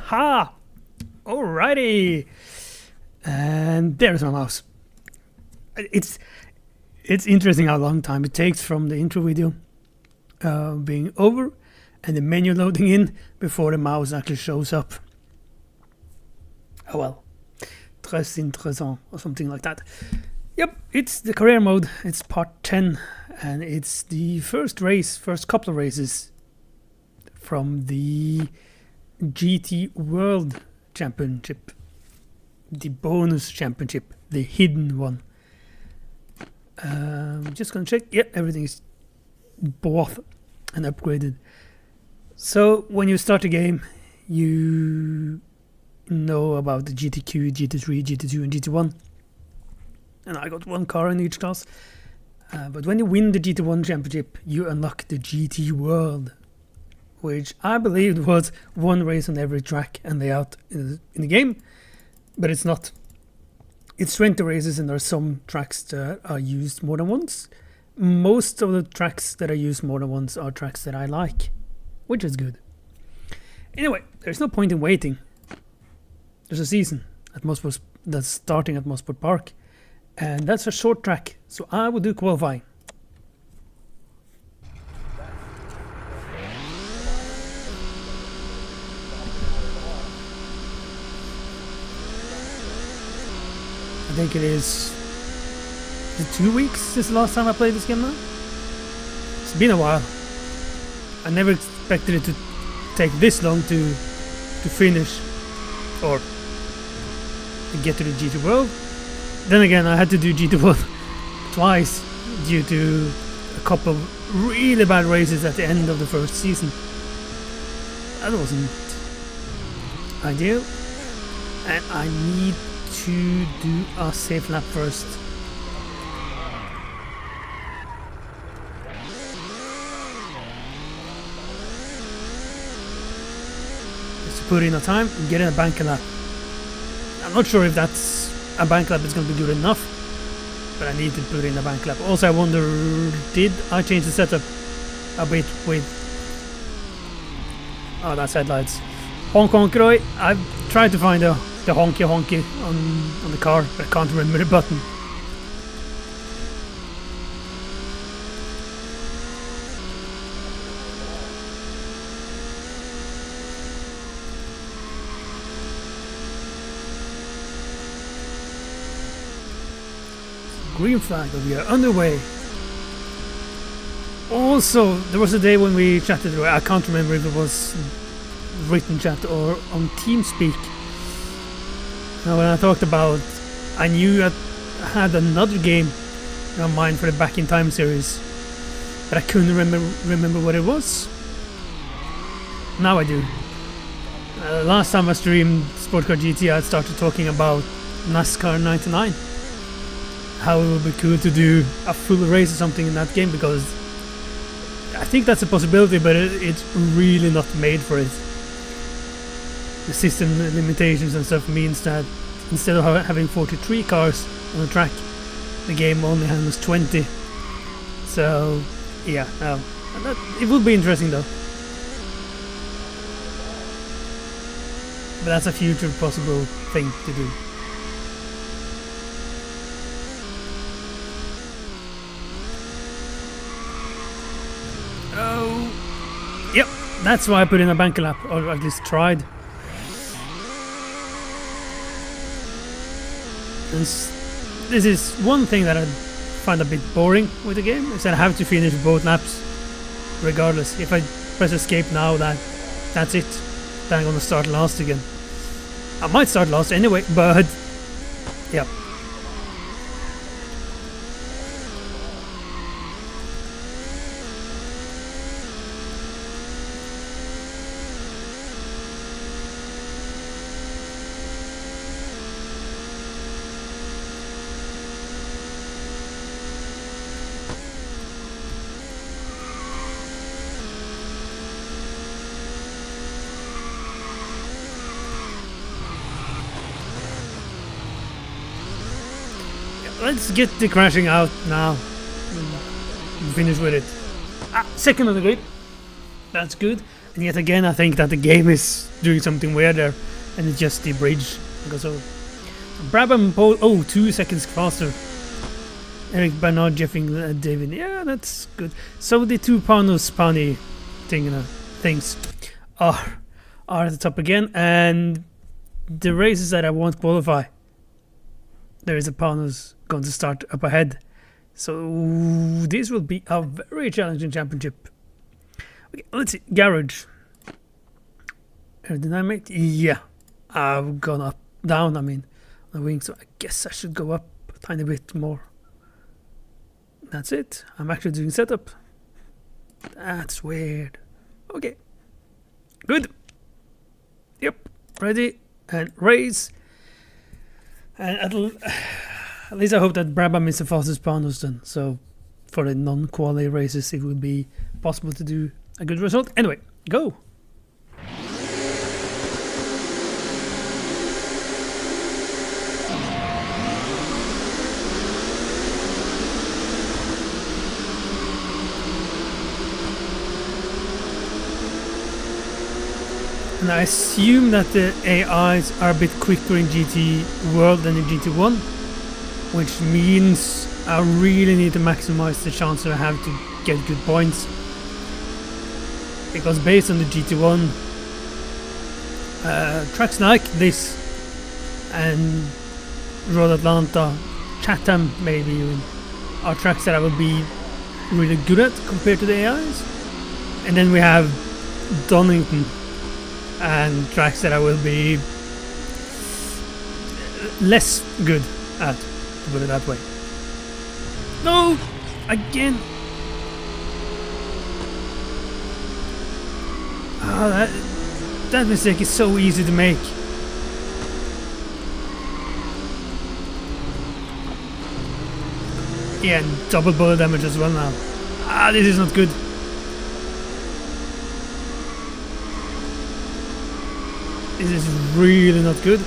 Ha! Alrighty! And there's my mouse. It's interesting how long time it takes from the intro video being over and the menu loading in before the mouse actually shows up. Oh well. Très intéressant or something like that. Yep, it's the career mode. It's part 10 and it's the first couple of races from the GT World Championship, the bonus championship, the hidden one. Just gonna check. Yep, everything is bought and upgraded. So when you start the game, you know about the GTQ, GT3, GT2 and GT1. And I got one car in each class. But when you win the GT1 championship, you unlock the GT World, which I believed was one race on every track and layout in the game, but it's not. It's 20 races and there are some tracks that are used more than once. Most of the tracks that are used more than once are tracks that I like, which is good. Anyway, there's no point in waiting. There's a season at Mosport that's starting at Mosport Park, and that's a short track, so I will do qualifying. I think it is 2 weeks since the last time I played this game now. It's been a while. I never expected it to take this long to finish or to get to the GT World. Then again, I had to do GT World twice due to a couple of really bad races at the end of the first season. That wasn't ideal, and I need to do a safe lap first. Just to put in a time and get in a bank lap. I'm not sure if that's a bank lap is going to be good enough, but I need to put in a bank lap. Also, I wonder, did I change the setup a bit with... Oh, that's headlights. Honk honk Roy. I've tried to find the honky honky on the car, but I can't remember the button. Green flag, but we are underway. Also, there was a day when we chatted, I can't remember if it was written chat or on TeamSpeak. Now when I talked about, I knew I had another game in mind for the Back in Time series, but I couldn't remember what it was. Now I do. Last time I streamed Sport Car GT, I started talking about NASCAR 99. How it would be cool to do a full race or something in that game, because I think that's a possibility, but it's really not made for it. The system limitations and stuff means that instead of having 43 cars on the track, the game only handles 20. So yeah, it would be interesting though. But that's a future possible thing to do. Oh, yep, that's why I put in a bank lap, or at least tried. And this is one thing that I find a bit boring with the game, is that I have to finish both laps regardless. If I press escape now, that's it. Then I'm gonna start last again. I might start last anyway, but yeah. Let's get the crashing out now. Finish with it. Second on the grid. That's good. Yet again, I think that the game is doing something weird there, and it's just the bridge. Because of Brabham, 2 seconds faster. Eric Bernard, Jeffing, David. Yeah, that's good. So the 2 Panos Pani things are at the top again, and the races that I won't qualify, there is a Panos going to start up ahead. So this will be a very challenging championship. Okay, let's see. Garage. Aerodynamic. Yeah, I've gone up, down. I mean, on the wing. So I guess I should go up a tiny bit more. That's it. I'm actually doing setup. That's weird. Okay. Good. Yep. Ready and race. And at least I hope that Brabham is the fastest Panos then. So for the non-quali races, it would be possible to do a good result. Anyway, go. And I assume that the AIs are a bit quicker in GT World than in GT1, which means I really need to maximize the chance that I have to get good points. Because based on the GT1, tracks like this and Road Atlanta, Chatham maybe even, are tracks that I will be really good at compared to the AIs. And then we have Donington and tracks that I will be less good at, to put it that way. No! Again! That mistake is so easy to make. Yeah, and double bullet damage as well now. This is not good. This is really not good.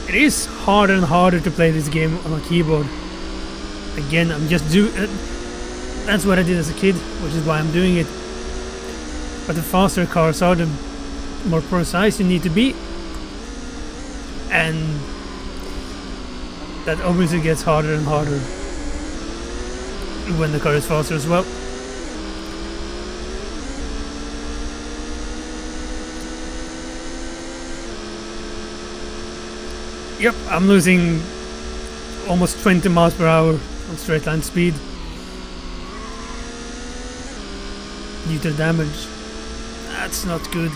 It is harder and harder to play this game on a keyboard. Again, I'm just that's what I did as a kid, which is why I'm doing it. But the faster cars are, the more precise you need to be. And that obviously gets harder and harder when the car is faster as well. Yep, I'm losing almost 20 miles per hour on straight line speed due to damage. That's not good.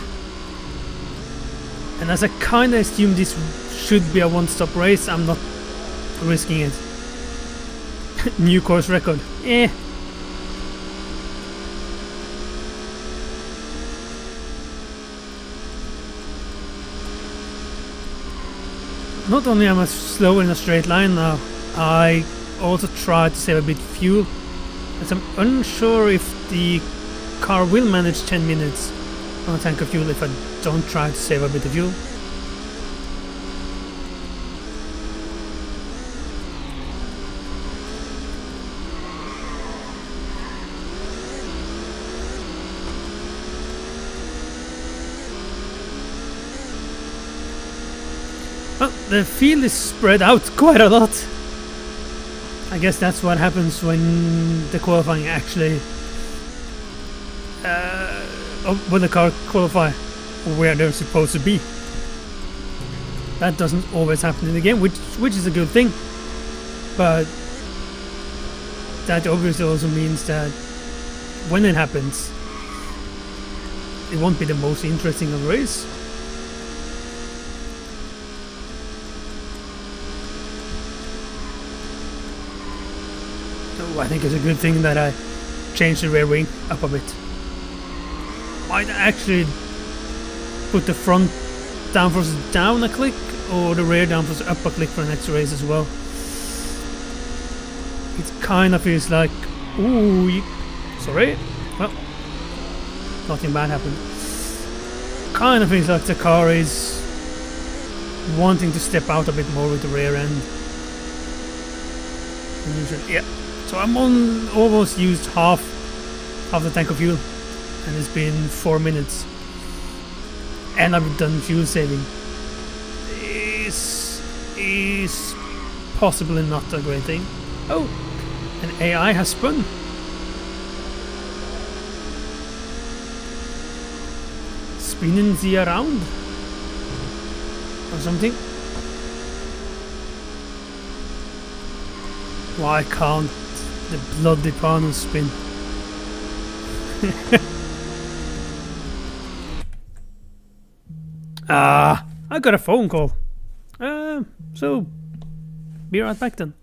And as I kinda assume this should be a one-stop race, I'm not risking it. New course record. Not only am I slow in a straight line now, I also try to save a bit of fuel, as I'm unsure if the car will manage 10 minutes on a tank of fuel if I don't try to save a bit of fuel. Well, the field is spread out quite a lot. I guess that's what happens when the qualifying actually when the car qualify where they're supposed to be. That doesn't always happen in the game, which is a good thing, but that obviously also means that when it happens, it won't be the most interesting of the race. So I think it's a good thing that I changed the rear wing up a bit. Might actually put the front downforce down a click or the rear downforce up a click for the next race as well. It kind of feels like, ooh, sorry, well, nothing bad happened. Kind of feels like the car is wanting to step out a bit more with the rear end. unusual. Yeah. So I'm on almost used half the tank of fuel, and it's been 4 minutes, and I've done fuel saving. This is possibly not a great thing. Oh, an AI has spun. Spinning the around or something. Why can't the bloody panel spin? I got a phone call. So be right back then.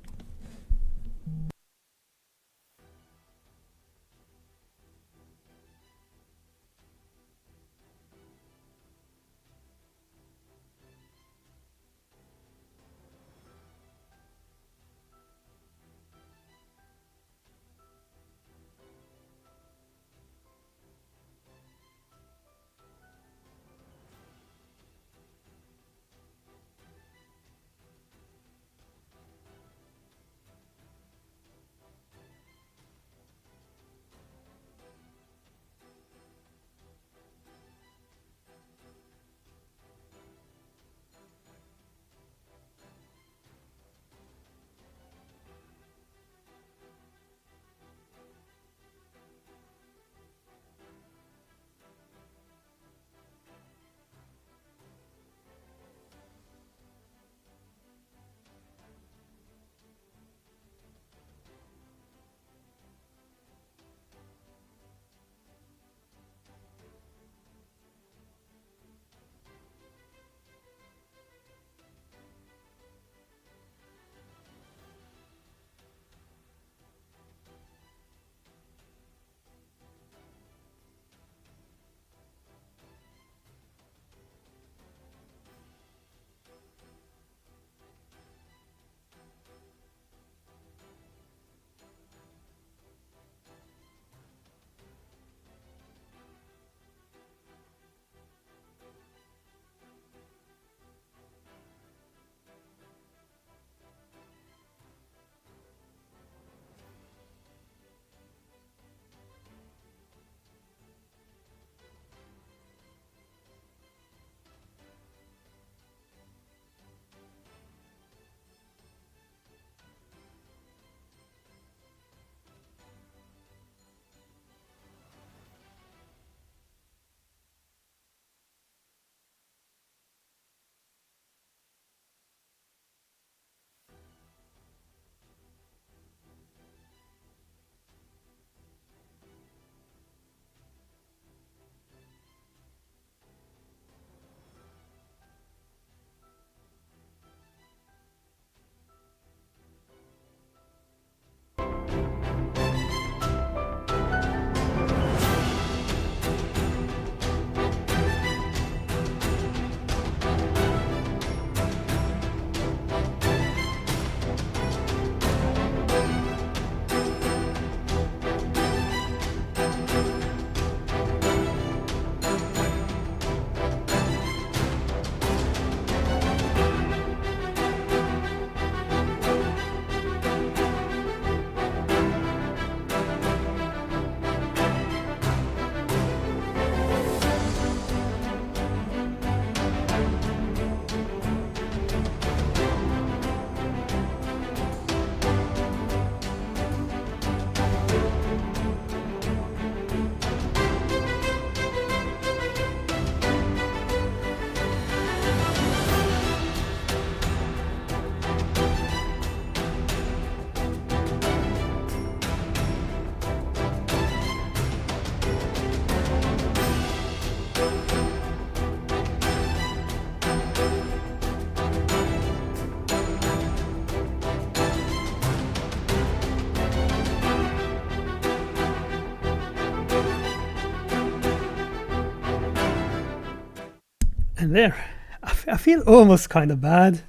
And there, I feel almost kind of bad.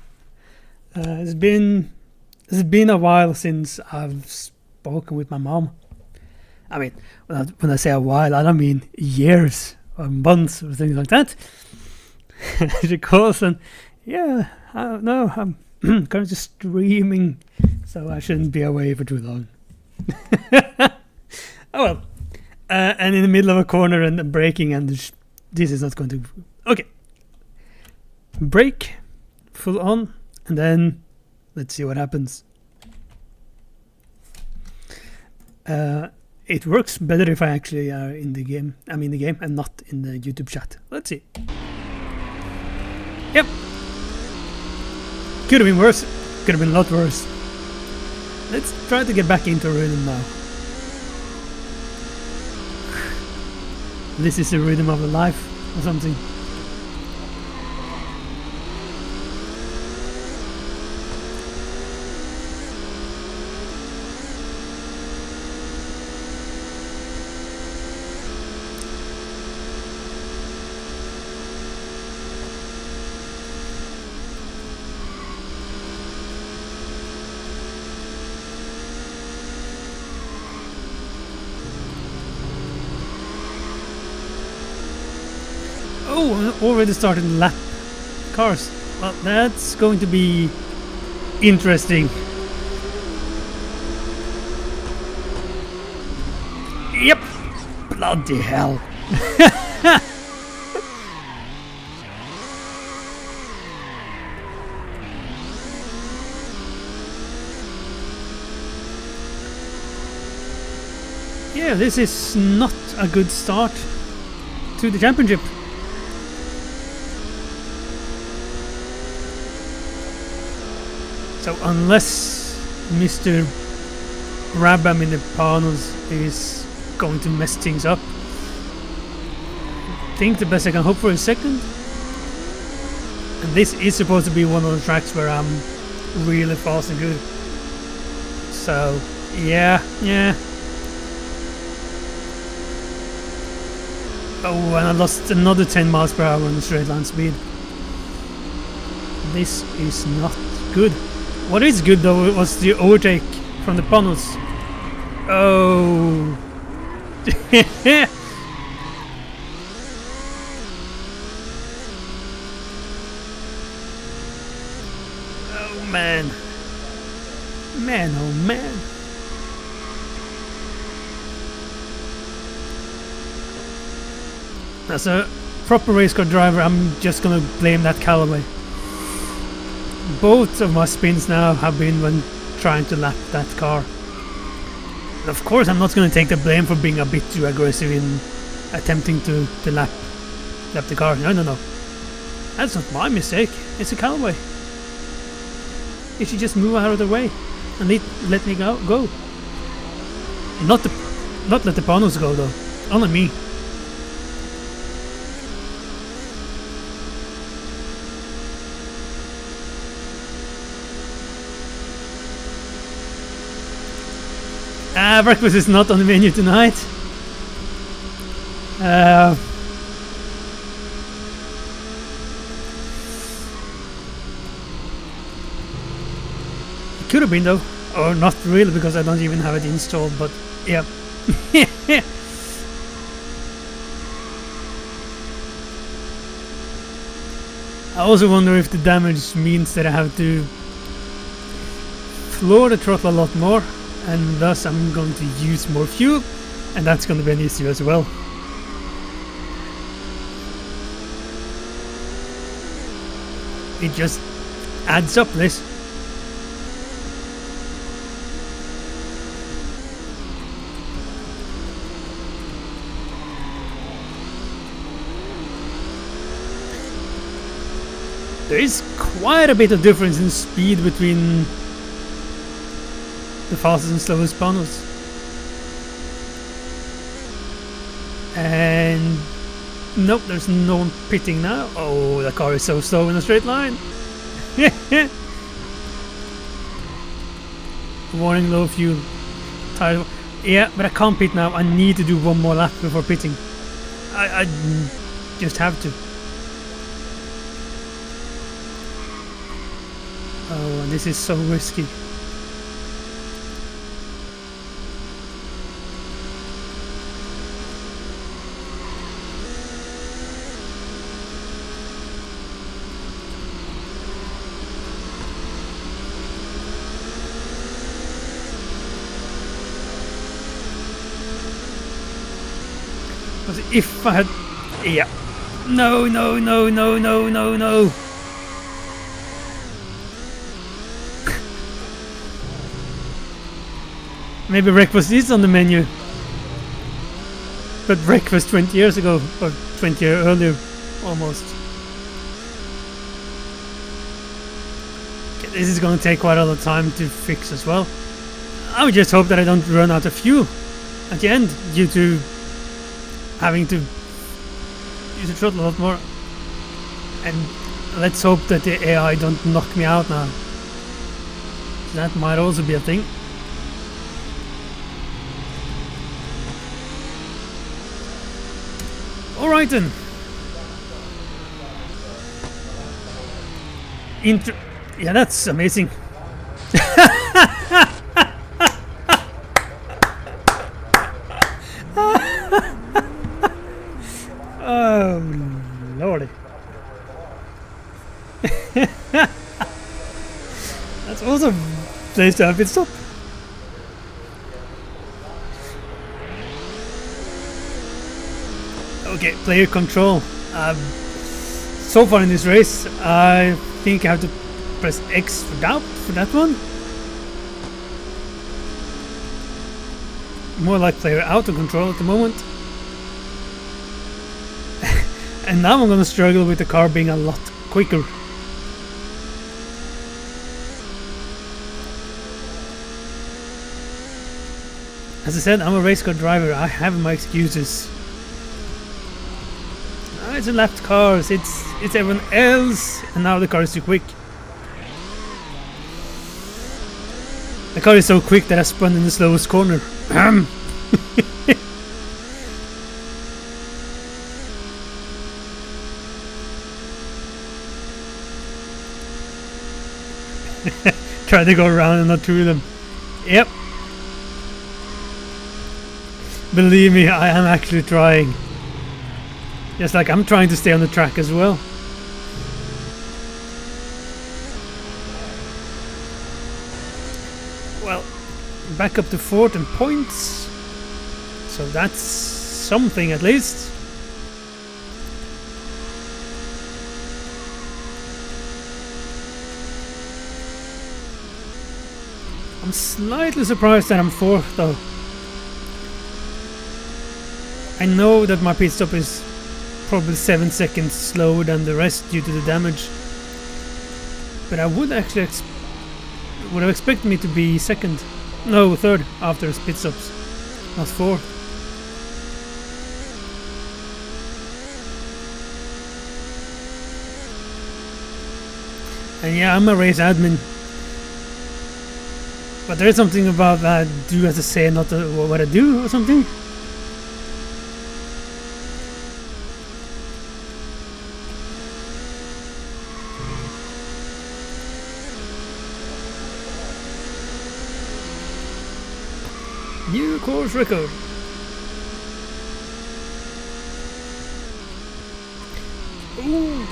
It's been a while since I've spoken with my mom. I mean, when I say a while, I don't mean years or months or things like that. She calls and, yeah, no, I'm kind of just streaming so I shouldn't be away for too long. Oh well. And in the middle of a corner and braking, and this is not going to... Okay. Brake. Full on. And then let's see what happens. It works better if I actually are in the game. I'm in the game and not in the YouTube chat. Let's see. Yep. Could have been worse. Could have been a lot worse. Let's try to get back into rhythm now. This is the rhythm of the life or something. Oh, already started lap cars. Well, that's going to be interesting. Yep. Bloody hell. Yeah, this is not a good start to the championship. So unless Mr. Rabam in the panels is going to mess things up, I think the best I can hope for is second. And this is supposed to be one of the tracks where I'm really fast and good. So yeah. Oh, and I lost another 10 miles per hour on the straight line speed. This is not good. What is good though was the overtake from the panels. Oh. Oh man. Man, oh man. As a proper race car driver, I'm just gonna blame that Callaway. Both of my spins now have been when trying to lap that car. And of course I'm not going to take the blame for being a bit too aggressive in attempting to lap the car. No. That's not my mistake. It's a Callaway. It should just move out of the way and let me go. Not let the panels go though. Only me. Breakfast is not on the menu tonight. It could have been though, or not really because I don't even have it installed, but yeah. I also wonder if the damage means that I have to floor the throttle a lot more, and thus I'm going to use more fuel, and that's going to be an issue as well. It just adds up this. There is quite a bit of difference in speed between the fastest and slowest panels. And nope, there's no one pitting now. Oh, the car is so slow in a straight line. Warning, low fuel. Tired. Yeah, but I can't pit now. I need to do one more lap before pitting. I just have to. Oh, and this is so risky. But if I had... Yeah. No, no, no, no, no, no, no. Maybe breakfast is on the menu. But breakfast 20 years ago, or 20 years earlier, almost. Okay, this is going to take quite a lot of time to fix as well. I would just hope that I don't run out of fuel at the end due to having to use the throttle a lot more. And let's hope that the AI don't knock me out now. That might also be a thing. Alright then. Yeah, that's amazing. Oh, lordy. That's awesome place to have it stop. Okay, player control. So far in this race, I think I have to press X for that one. More like player auto control at the moment. And now I'm gonna struggle with the car being a lot quicker. As I said, I'm a race car driver. I have my excuses. It's a lapped cars, it's everyone else, and now the car is too quick. The car is so quick that I spun in the slowest corner. Try to go around and not through them. Yep. Believe me, I am actually trying. Just like I'm trying to stay on the track as well. Well, back up to 4th in points. So that's something at least. I'm slightly surprised that I'm 4th though. I know that my pit stop is probably 7 seconds slower than the rest due to the damage, but I would actually would have expected me to be 2nd, no 3rd after pit stops, not 4th. And yeah, I'm a race admin, but there is something about that do as I say, not what I do or something. New course record. Ooh.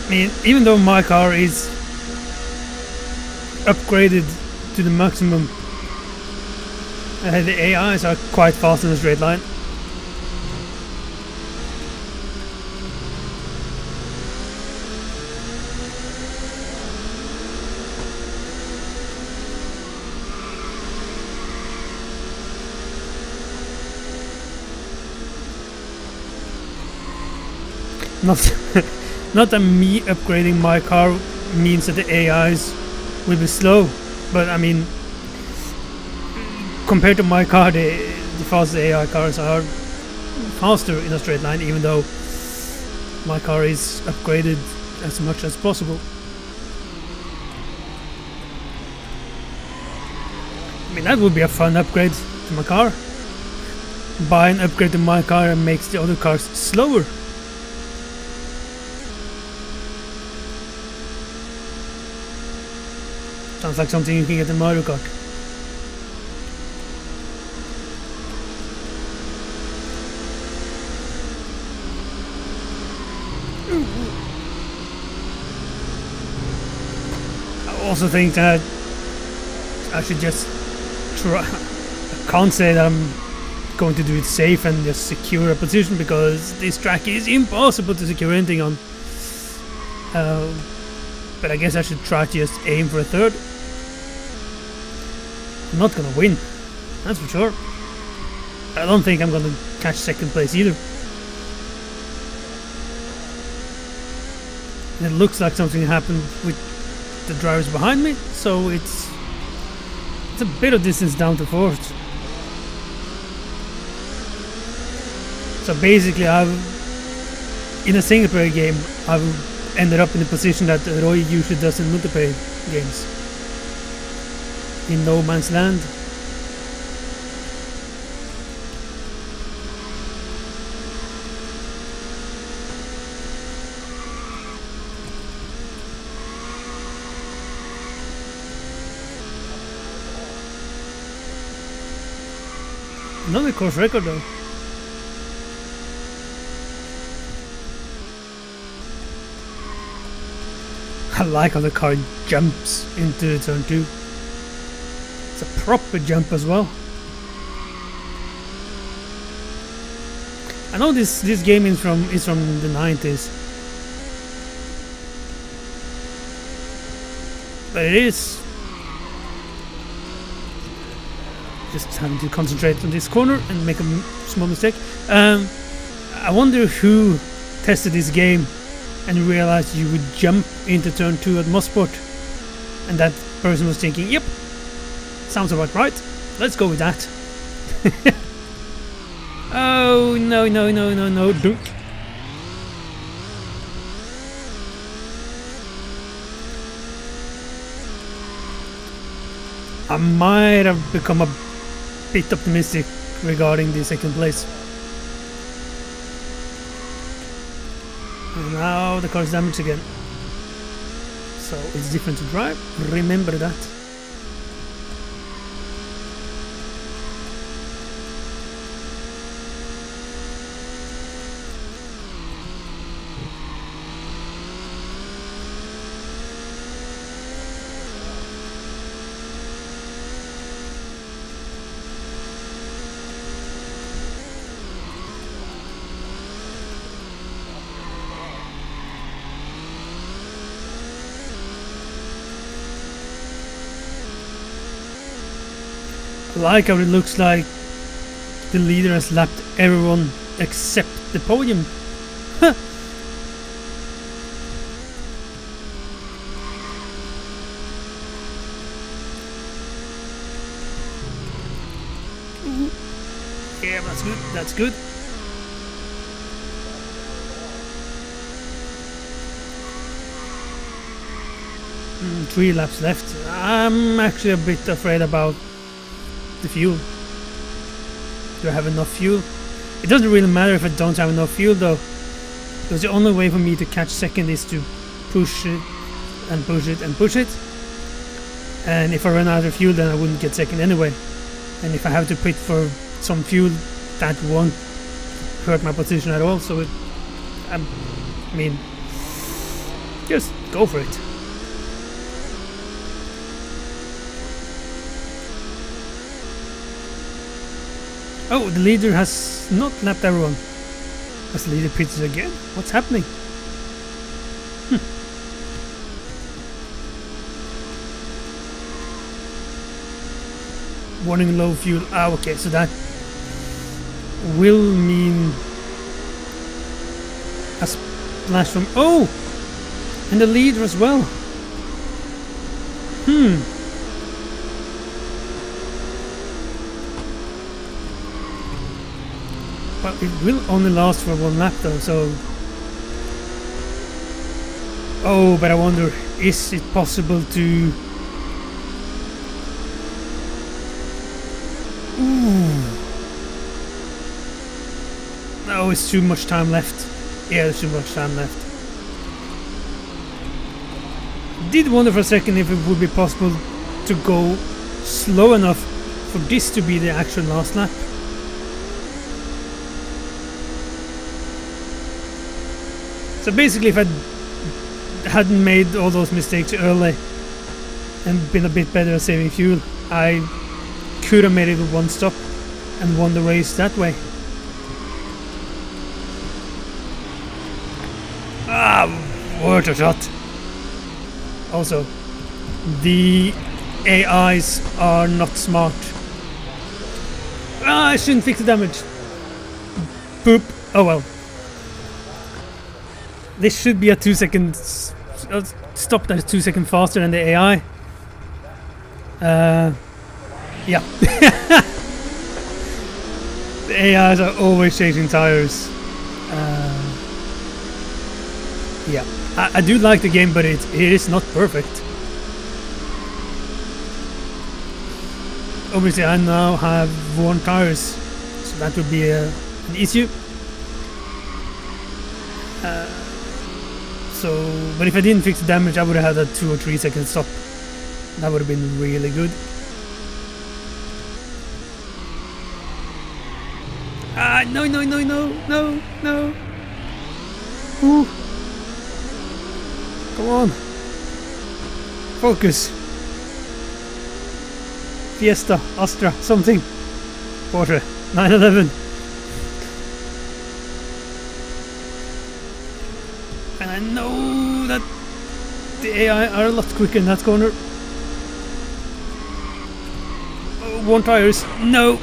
I mean, even though my car is upgraded to the maximum, the AIs are quite fast in a straight line. Not that me upgrading my car means that the AIs will be slow, but I mean, compared to my car, the fastest AI cars are faster in a straight line, even though my car is upgraded as much as possible. I mean, that would be a fun upgrade to my car. Buy an upgrade to my car and makes the other cars slower. Sounds like something you can get in Mario Kart. I also think that I should just try. I can't say that I'm going to do it safe and just secure a position, because this track is impossible to secure anything on. But I guess I should try to just aim for a third. I'm not gonna win, that's for sure. I don't think I'm gonna catch second place either. And it looks like something happened with the drivers behind me, so it's a bit of distance down to fourth. So basically, in a single player game, I've ended up in the position that Roy usually does in multiplayer games. In no man's land. Another course record though. I like how the car jumps into turn 2. It's a proper jump as well. I know this game is from the 90s, but it is just having to concentrate on this corner and make a small mistake. I wonder who tested this game and realized you would jump into turn 2 at Mosport, and that person was thinking, yep, sounds about right, let's go with that. Oh no, Duke. I might have become a bit optimistic regarding the second place. And now the car is damaged again, so it's different to drive, remember that. I like how it looks like the leader has lapped everyone except the podium. Huh. Yeah, that's good, that's good. Three laps left. I'm actually a bit afraid about the fuel. Do I have enough fuel? It doesn't really matter if I don't have enough fuel though, because the only way for me to catch second is to push it and push it and push it, and if I run out of fuel then I wouldn't get second anyway, and if I have to pit for some fuel that won't hurt my position at all, so I mean, just go for it. Oh, the leader has not lapped everyone. Has the leader pitted again? What's happening? Warning low fuel. Ah, okay, so that will mean a splash from... Oh! And the leader as well. But it will only last for one lap though, so... Oh, but I wonder, is it possible to Ooh. Oh, it's too much time left. Yeah, there's too much time left. Did wonder for a second if it would be possible to go slow enough for this to be the actual last lap. So basically, if I hadn't made all those mistakes early and been a bit better at saving fuel, I could have made it with one stop and won the race that way. Ah, what a shot! Also, the AIs are not smart. Ah, I shouldn't fix the damage. Boop. Oh well. This should be a 2 seconds stop that is 2 seconds faster than the AI. Yeah. The AIs are always changing tires. Yeah. I do like the game, but it is not perfect. Obviously, I now have worn tires, so that would be an issue. But if I didn't fix the damage, I would have had a 2 or 3 second stop. That would have been really good. Ah, no. Ooh. Come on. Focus. Fiesta, Astra, something. Porsche 911. And I know that the AI are a lot quicker in that corner. Oh, one tires. No.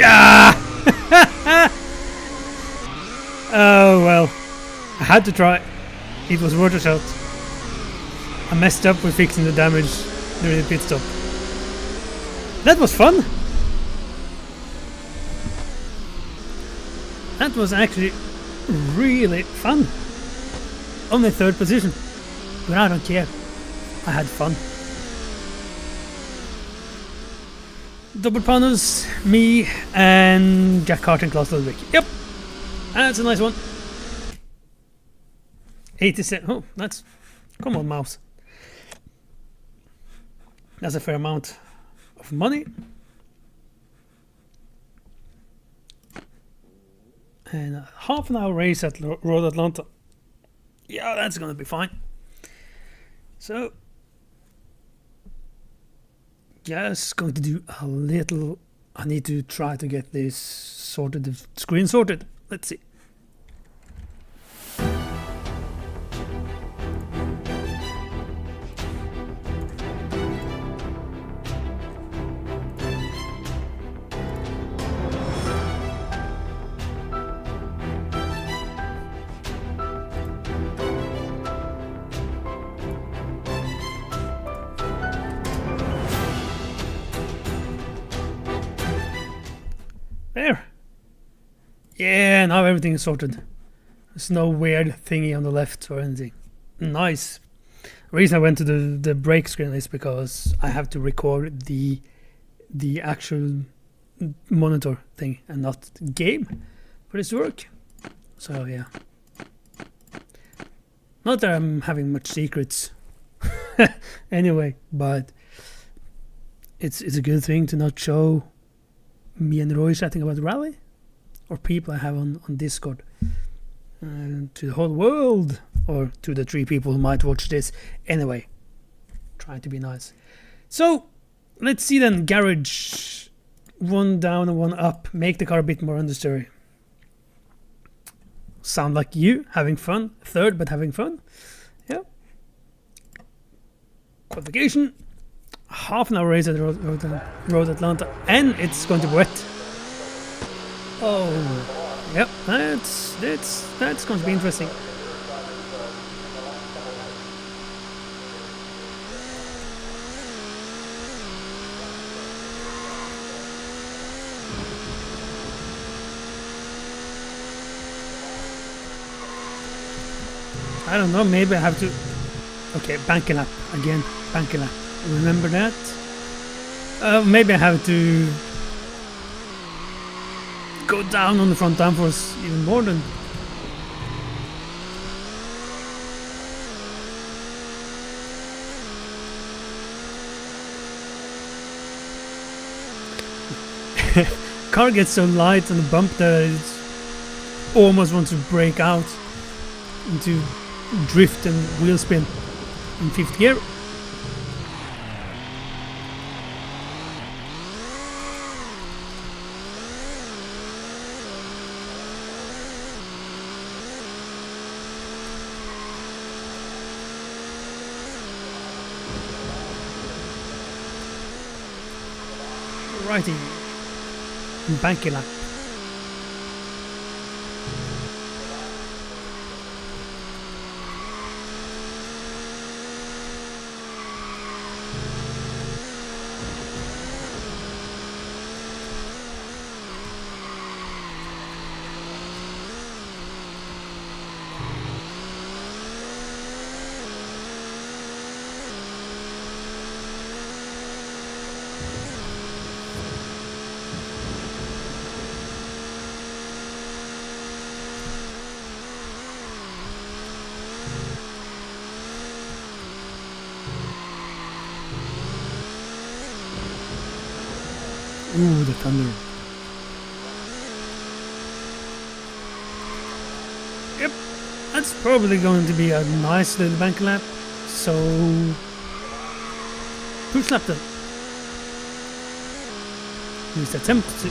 Ah! Oh well. I had to try. It was worth a shot. I messed up with fixing the damage during the pit stop. That was fun. That was actually really fun. Only 3rd position, but I don't care. I had fun. Double panels, me and Jack Hart and Klaus Ludwig. Yep, that's a nice one. 87. Oh, that's. Come on, mouse. That's a fair amount of money. And a half an hour race at Road Atlanta. Yeah, that's gonna be fine. So, just going to do a little. I need to try to get this sorted, the screen sorted. Let's see. There. Yeah, now everything is sorted. There's no weird thingy on the left or anything. Nice. The reason I went to the break screen is because I have to record the actual monitor thing and not the game for this to work. So yeah. Not that I'm having much secrets anyway, but it's a good thing to not show me and Roy chatting about the rally, or people I have on Discord, to the whole world, or to the 3 people who might watch this. Anyway, trying to be nice. So let's see then. Garage, 1 down and 1 up. Make the car a bit more understory. Sound like you having fun. 3rd, but having fun. Yeah. Qualification. Half an hour race at Road Atlanta, and it's going to be wet. Oh, yep, that's going to be interesting. I don't know. Maybe I have to. Okay, bank a lap again. Bank a lap. Remember that? Maybe I have to go down on the front downforce even more than. Car gets so light on the bump that it almost wants to break out into drift and wheel spin in 5th gear. Righty. Banky lap. Ooh, the thunder. Yep, that's probably going to be a nice little bank lap. So, push lap then. At least attempt to.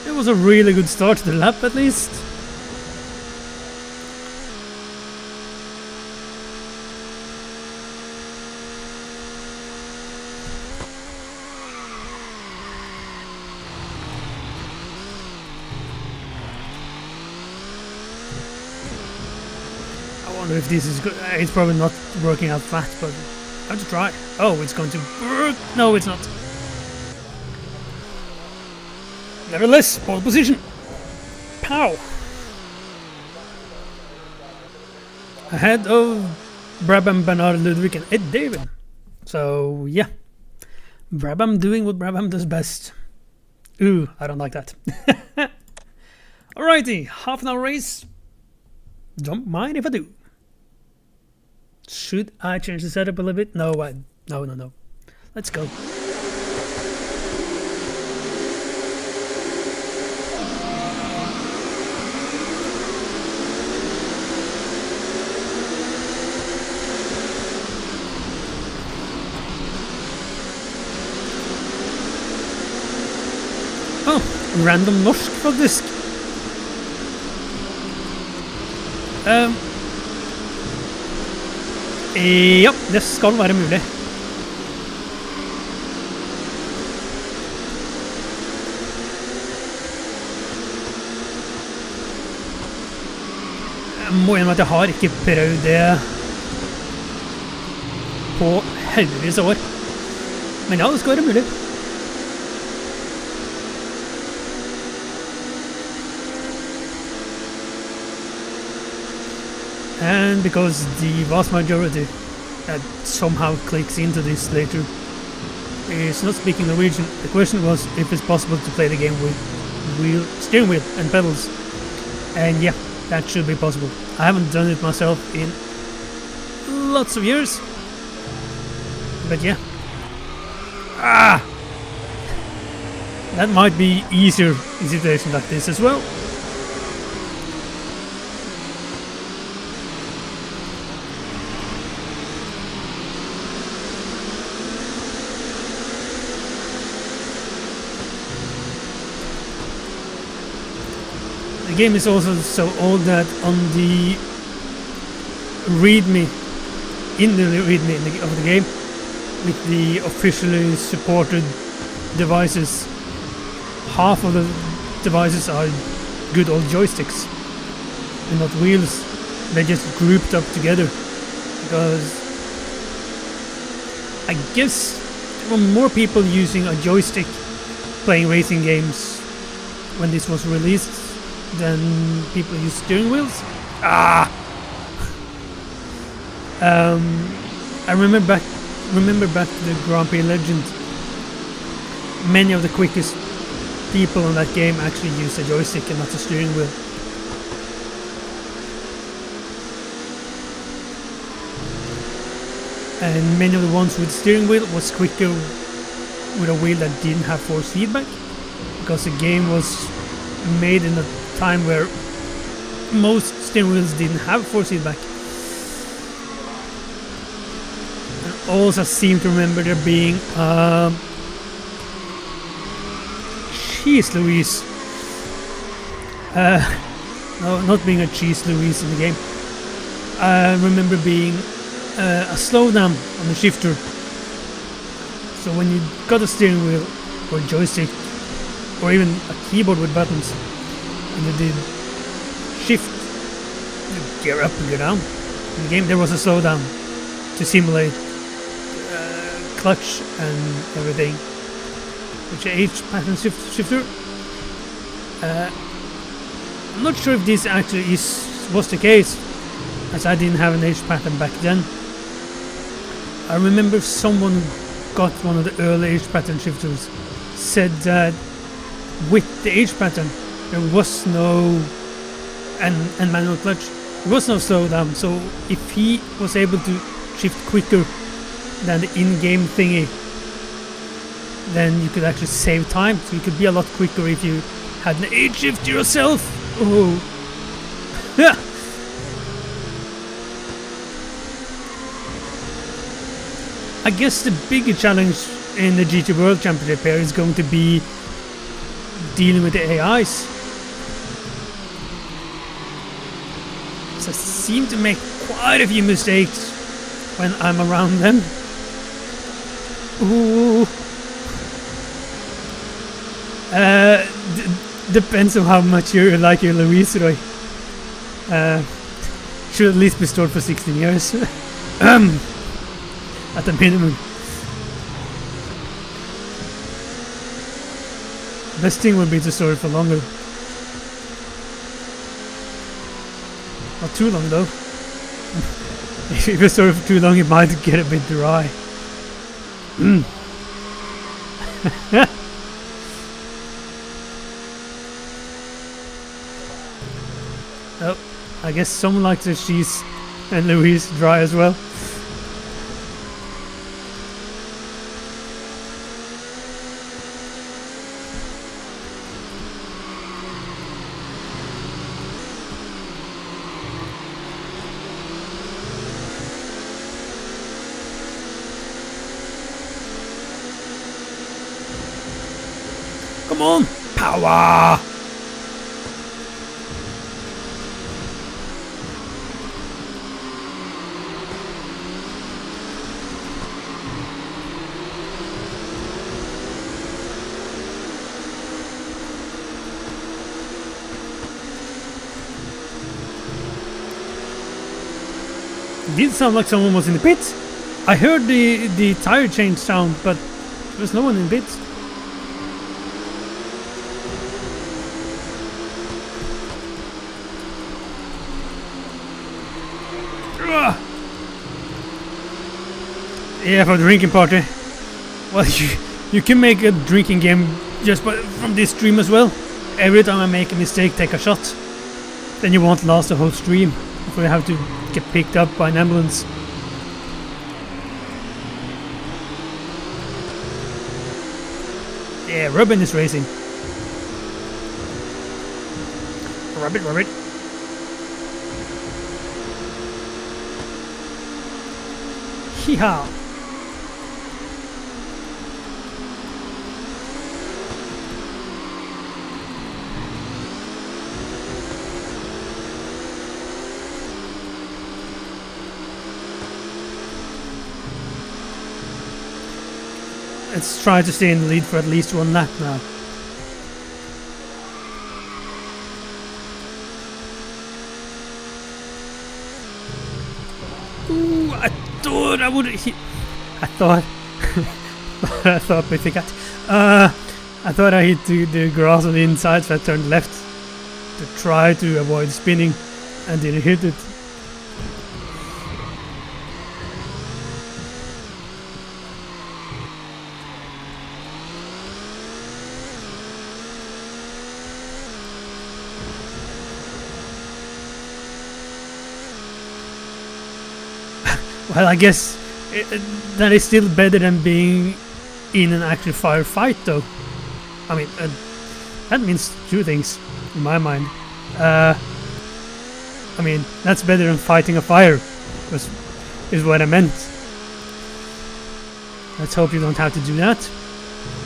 It was a really good start to the lap, at least. I wonder if this is good. It's probably not working out flat, but I have to try. Oh, it's going to work. No, it's not. Nevertheless, pole position. Pow! Ahead of Brabham, Bernard, Ludwig and Ed David. So, yeah. Brabham doing what Brabham does best. Ooh, I don't like that. Alrighty, half an hour race. Don't mind if I do. Should I change the setup a little bit? No. Let's go. Oh, random norsk faktisk. Ja, det skal være mulig. Jeg må innrømme at jeg har ikke prøvd det på heldigvis år. Men ja, det skal være mulig. And because the vast majority that somehow clicks into this later is not speaking Norwegian, the question was if it's possible to play the game with steering wheel and pedals. And yeah, that should be possible. I haven't done it myself in lots of years, but yeah. That might be easier in situations like this as well. The game is also so old that on the readme, in the readme of the game, with the officially supported devices, half of the devices are good old joysticks and not wheels. They're just grouped up together because I guess there were more people using a joystick playing racing games when this was released than people use steering wheels. I remember back to the Grand Prix Legend. Many of the quickest people on that game actually use a joystick and not a steering wheel. And many of the ones with steering wheel was quicker with a wheel that didn't have force feedback, because the game was made in a time where most steering wheels didn't have force feedback. And also seem to remember there being Cheese Louise. No, not being a Cheese Louise in the game. I remember being a slowdown on the shifter. So when you got a steering wheel or a joystick or even a keyboard with buttons and you did shift, you gear up and go down. In the game there was a slowdown to simulate clutch and everything, which H pattern shifter. I'm not sure if this actually was the case, as I didn't have an H pattern back then. I remember someone who got one of the early H pattern shifters said that with the H pattern there was no and manual clutch, there was no slowdown. So if he was able to shift quicker than the in-game thingy, then you could actually save time. So you could be a lot quicker if you had an H shift yourself. Oh. I guess the bigger challenge in the GT World Championship here is going to be dealing with the AIs. So I seem to make quite a few mistakes when I'm around them. Ooh. Depends on how much you like your Louise, Roy. Should at least be stored for 16 years. At the minimum. Best thing would be to store it for longer. Not too long though. If you store it for too long, it might get a bit dry. Oh, I guess someone likes the cheese and Louise dry as well. Come on, power! It did sound like someone was in the pits. I heard the tire change sound, but there was no one in the pits. Yeah, for the drinking party. Well, you can make a drinking game just from this stream as well. Every time I make a mistake, take a shot. Then you won't last the whole stream before you have to get picked up by an ambulance. Yeah, Robin is racing. Rabbit. Hee-haw. Let's try to stay in the lead for at least one lap now. Ooh, I thought I would. I thought I thought Physic. I thought I hit the grass on the inside, so I turned left to try to avoid spinning and didn't hit it. Well, I guess that is still better than being in an actual firefight, though. I mean, that means two things in my mind. I mean, that's better than fighting a fire, is what I meant. Let's hope you don't have to do that.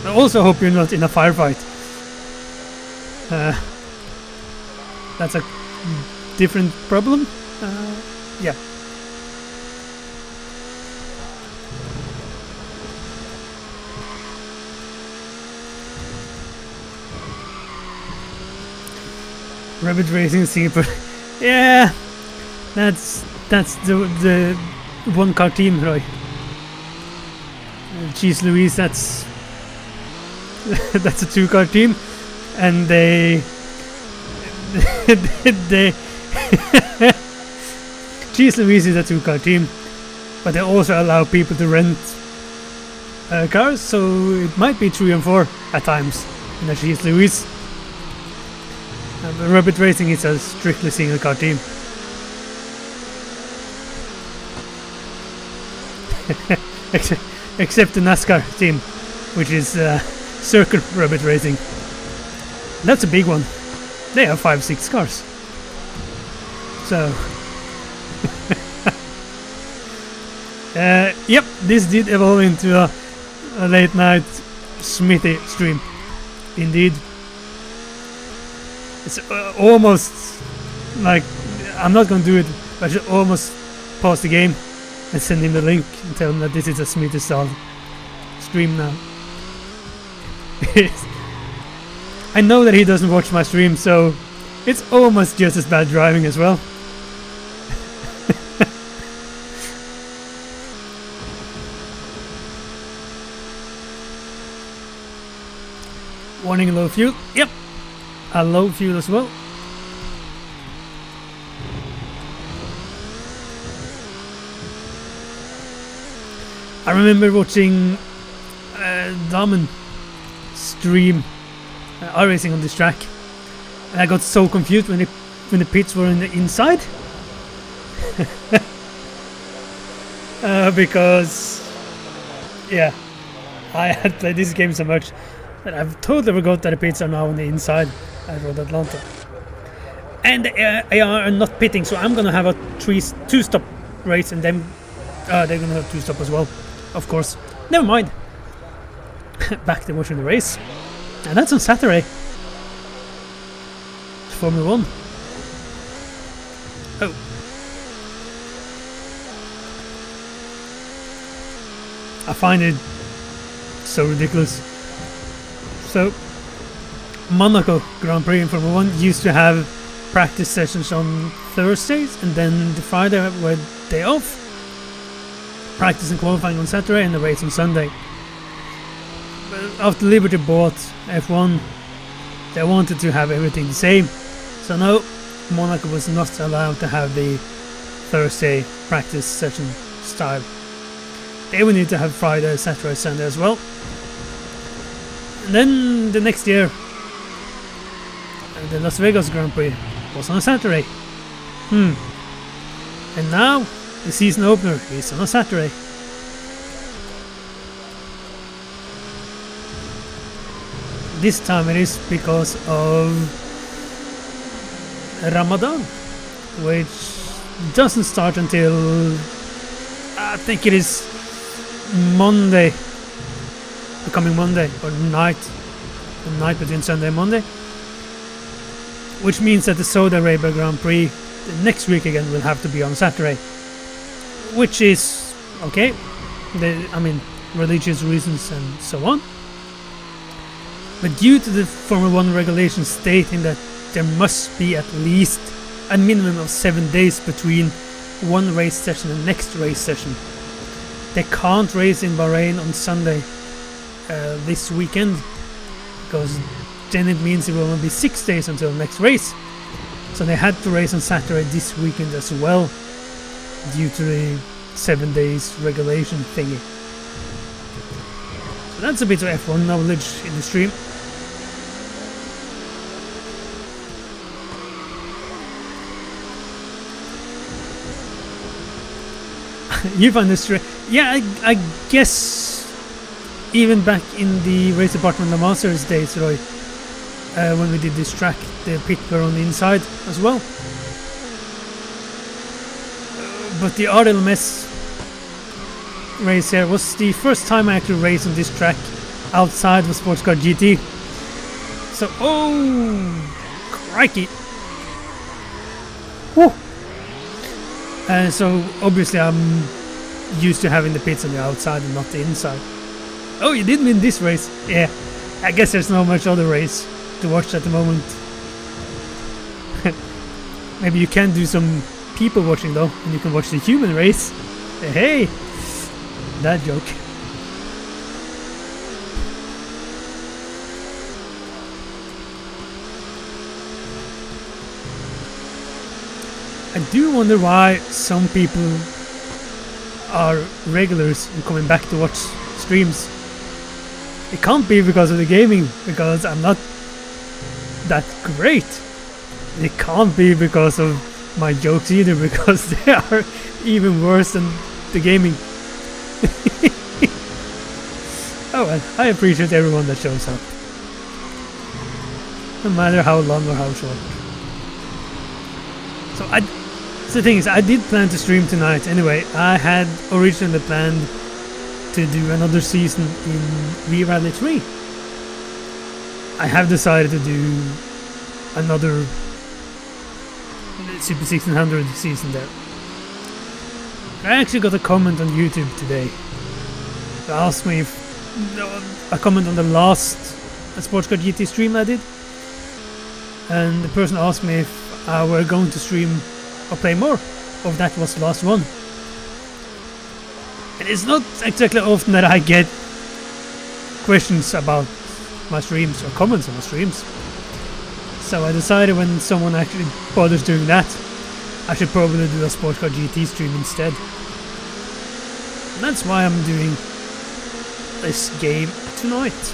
I also hope you're not in a firefight. That's a different problem. Yeah. Rabbit Racing Singapore. Yeah, that's the one car team, Roy. Cheese Louise, that's that's a 2-car team, and they Cheese Louise is a 2-car team, but they also allow people to rent cars, so it might be 3 and 4 at times in a Cheese Louise. But Rabbit Racing is a strictly single car team. Except the NASCAR team, which is Circle Rabbit Racing. That's a big one. They have 5-6 cars. So yep, this did evolve into a late night Smithy stream. Indeed. It's almost like, I'm not going to do it, but I should almost pause the game and send him the link and tell him that this is a Smithy style stream now. I know that he doesn't watch my stream, so it's almost just as bad driving as well. Warning, low fuel. Yep. A low fuel as well. I remember watching Damen stream iRacing on this track, and I got so confused when the pits were in the inside. Because yeah, I had played this game so much that I've totally forgot that the pits are now on the inside at Road Atlanta. And they are not pitting, so I'm gonna have a 2-stop race, and then they're gonna have 2-stop as well, of course. Never mind. Back to watching the race, and that's on Saturday. It's Formula 1. Oh. I find it so ridiculous. So, Monaco Grand Prix in Formula 1 used to have practice sessions on Thursdays, and then the Friday were day off. Practice and qualifying on Saturday, and the race on Sunday. But after Liberty bought F1, they wanted to have everything the same. So no, Monaco was not allowed to have the Thursday practice session style. They would need to have Friday, Saturday, Sunday as well. And then the next year, the Las Vegas Grand Prix was on a Saturday. And now the season opener is on a Saturday. This time it is because of Ramadan, which doesn't start until I think it is Monday, the coming Monday, or the night between Sunday and Monday, which means that the Saudi Arabia Grand Prix the next week again will have to be on Saturday, which is okay. I mean, religious reasons and so on. But due to the Formula 1 regulations stating that there must be at least a minimum of 7 days between one race session and the next race session, they can't race in Bahrain on Sunday this weekend, because then it means it will only be 6 days until the next race. So they had to race on Saturday this weekend as well, due to the 7 days regulation thingy. So that's a bit of F1 knowledge in the stream. You find this stream? Yeah, I guess even back in the race department of the Masters days, Roy, when we did this track, the pit were on the inside as well. But the RLMS race here was the first time I actually raced on this track outside of Sports Car GT. So, oh, crikey. Woo. So obviously I'm used to having the pits on the outside and not the inside. Oh, you did win this race. Yeah, I guess there's not much other race to watch at the moment. Maybe you can do some people watching though, and you can watch the human race. Hey, that joke. I do wonder why some people are regulars and coming back to watch streams. It can't be because of the gaming, because I'm not that great. It can't be because of my jokes either, because they are even worse than the gaming. Oh well, I appreciate everyone that shows up, no matter how long or how short. So the thing is, I did plan to stream tonight anyway. I had originally planned to do another season in V-Rally 3. I have decided to do another Super 1600 season there. I actually got a comment on YouTube today. They asked me if a comment on the last Sports Car GT stream I did, and the person asked me if I were going to stream or play more, or if that was the last one. And it's not exactly often that I get questions about my streams or comments on my streams. So I decided when someone actually bothers doing that, I should probably do a Sports Car GT stream instead. And that's why I'm doing this game tonight.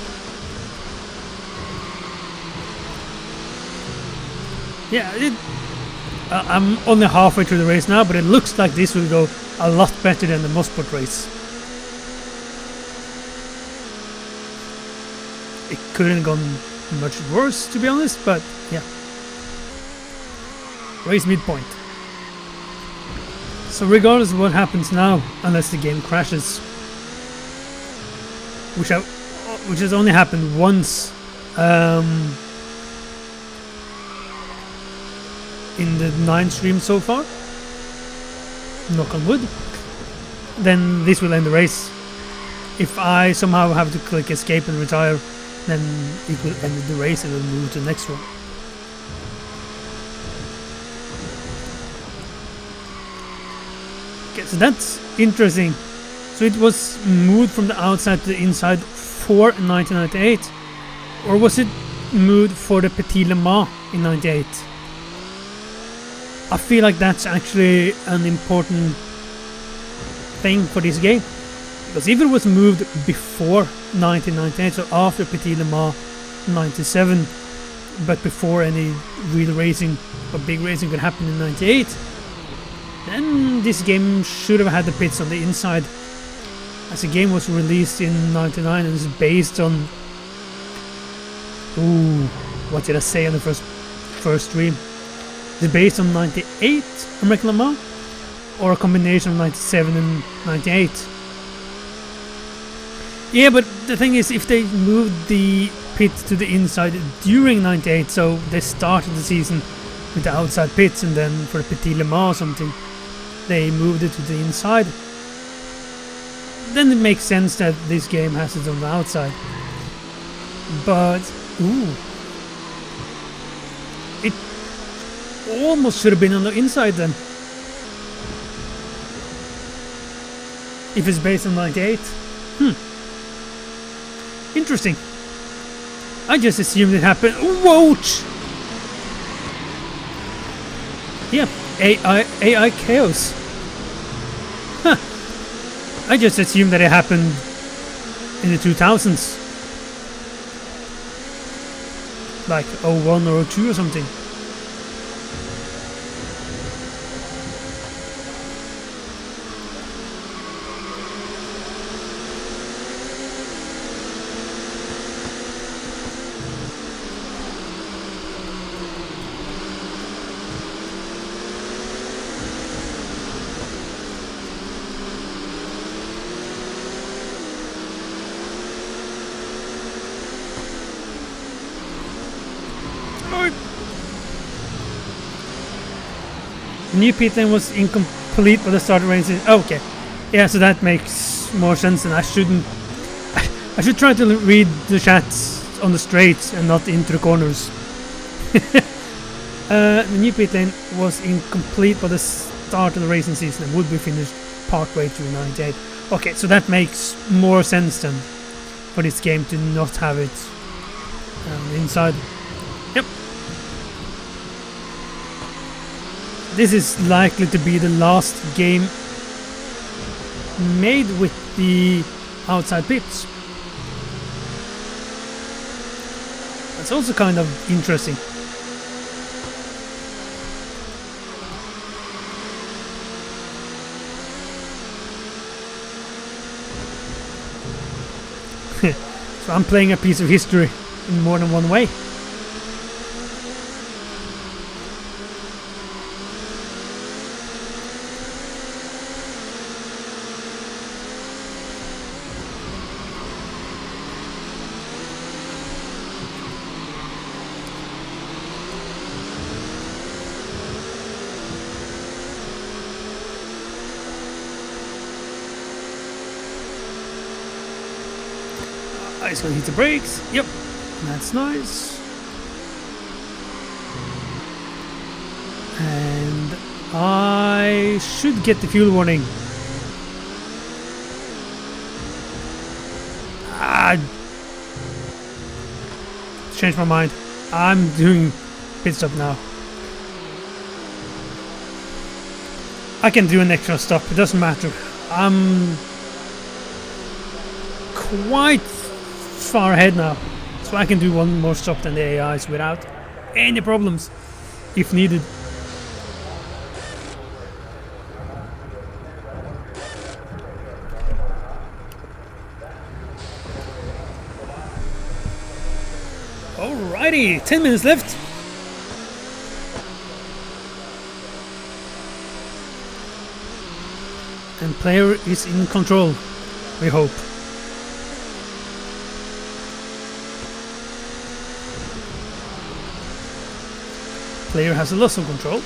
Yeah, I'm only halfway through the race now, but it looks like this will go a lot better than the Mosport race. It couldn't have gone much worse, to be honest, but yeah. Race midpoint. So regardless of what happens now, unless the game crashes, which has only happened once in the 9 streams so far, knock on wood, then this will end the race. If I somehow have to click escape and retire, then it will end the race and we'll move to the next one. Okay, so that's interesting. So it was moved from the outside to the inside for 1998, or was it moved for the Petit Le Mans in 98? I feel like that's actually an important thing for this game, because if it was moved before 1998, so after Petit Le Mans 97, but before any real racing or big racing could happen in 98, then this game should have had the pits on the inside, as the game was released in 99 and is based on, what did I say on the first stream? It's based on 98 American Le Mans, or a combination of 97 and 98. Yeah, but the thing is, if they moved the pit to the inside during 98, so they started the season with the outside pits, and then for the Petit Le Mans or something, they moved it to the inside, then it makes sense that this game has it on the outside. But, it almost should have been on the inside then. If it's based on 98. Interesting. I just assumed it happened. Whoa! Yeah, AI chaos. Huh. I just assumed that it happened in the 2000s. Like 01 or 02 or something. The new pit lane was incomplete for the start races. Oh, okay, yeah, so that makes more sense, and I shouldn't. I should try to read the chats on the straights and not into the corners. The new pit lane was incomplete for the start of the racing season and would be finished partway through 98. Okay, so that makes more sense then for this game to not have it inside. Yep. This is likely to be the last game made with the outside pits. That's also kind of interesting. So I'm playing a piece of history in more than one way. I's gonna hit the brakes. Yep, that's nice. And I should get the fuel warning. Changed my mind. I'm doing pit stop now. I can do an extra stop, it doesn't matter. I'm quite far ahead now, so I can do one more stop than the AIs without any problems, if needed. Alrighty, 10 minutes left. And player is in control, we hope. Player has a loss of control.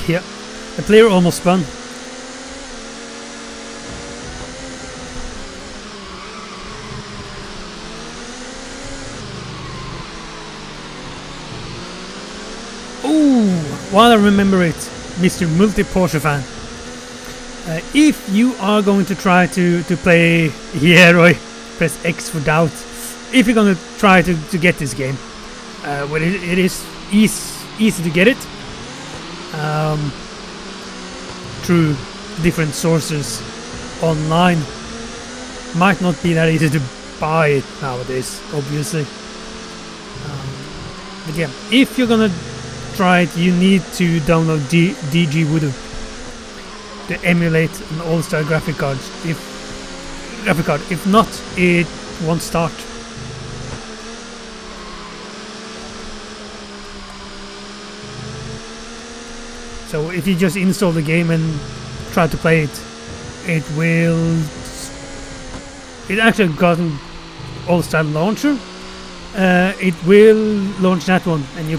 Yeah, the player almost spun. While I remember it, Mr. Multi-Porsche fan, if you are going to try to play, yeah Roy, press X for doubt, if you're going to try to get this game, well it is easy to get it, through different sources online. Might not be that easy to buy it nowadays, obviously. But yeah, if you're gonna try it, you need to download GMotor to emulate an all-star graphic card. If not, it won't start. So if you just install the game and try to play it, it actually got an all-star launcher. It will launch that one, and you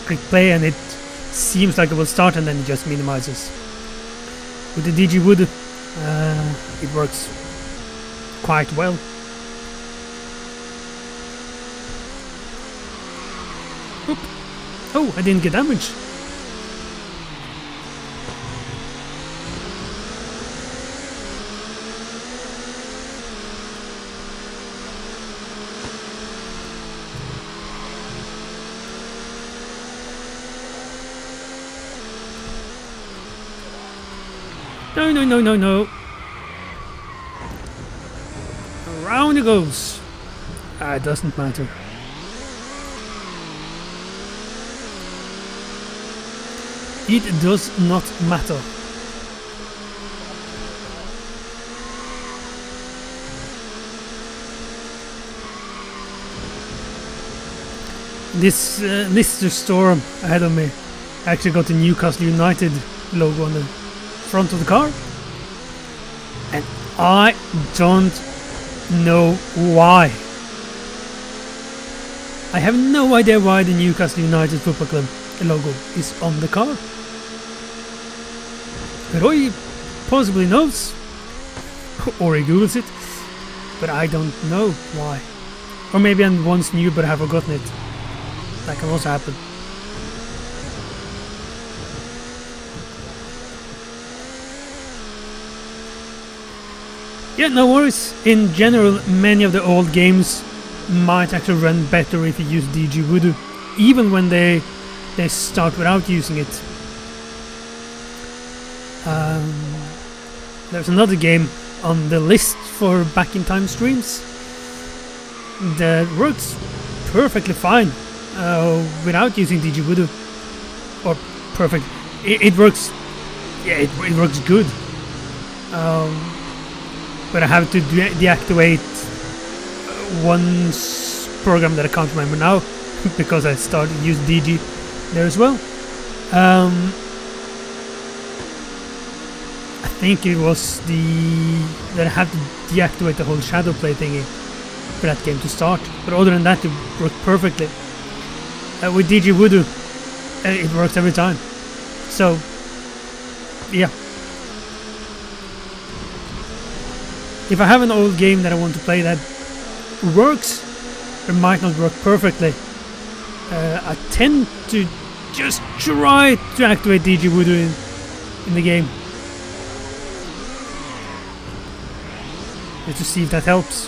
click play, and it seems like it will start, and then it just minimizes. With the GMotor, it works quite well. Oop. Oh, I didn't get damage. No, no, no, no, no. Around it goes. It doesn't matter. It does not matter. This Lister Storm ahead of me actually got the Newcastle United logo on the front of the car, and I don't know why. I have no idea why the Newcastle United Football Club logo is on the car. Roy possibly knows, or he googles it, but I don't know why. Or maybe I once knew but I have forgotten it. That can also happen. Yeah, no worries. In general, many of the old games might actually run better if you use GMotor, even when they start without using it. There's another game on the list for back in time streams that works perfectly fine without using GMotor. Or perfect. It works. Yeah, it works good. But I have to deactivate one program that I can't remember now because I started to use DG there as well. I think it was that I had to deactivate the whole shadow play thingy for that game to start. But other than that, it worked perfectly. With GMotor, it works every time. So, yeah. If I have an old game that I want to play that works, it might not work perfectly. I tend to just try to activate GMotor in the game, just to see if that helps.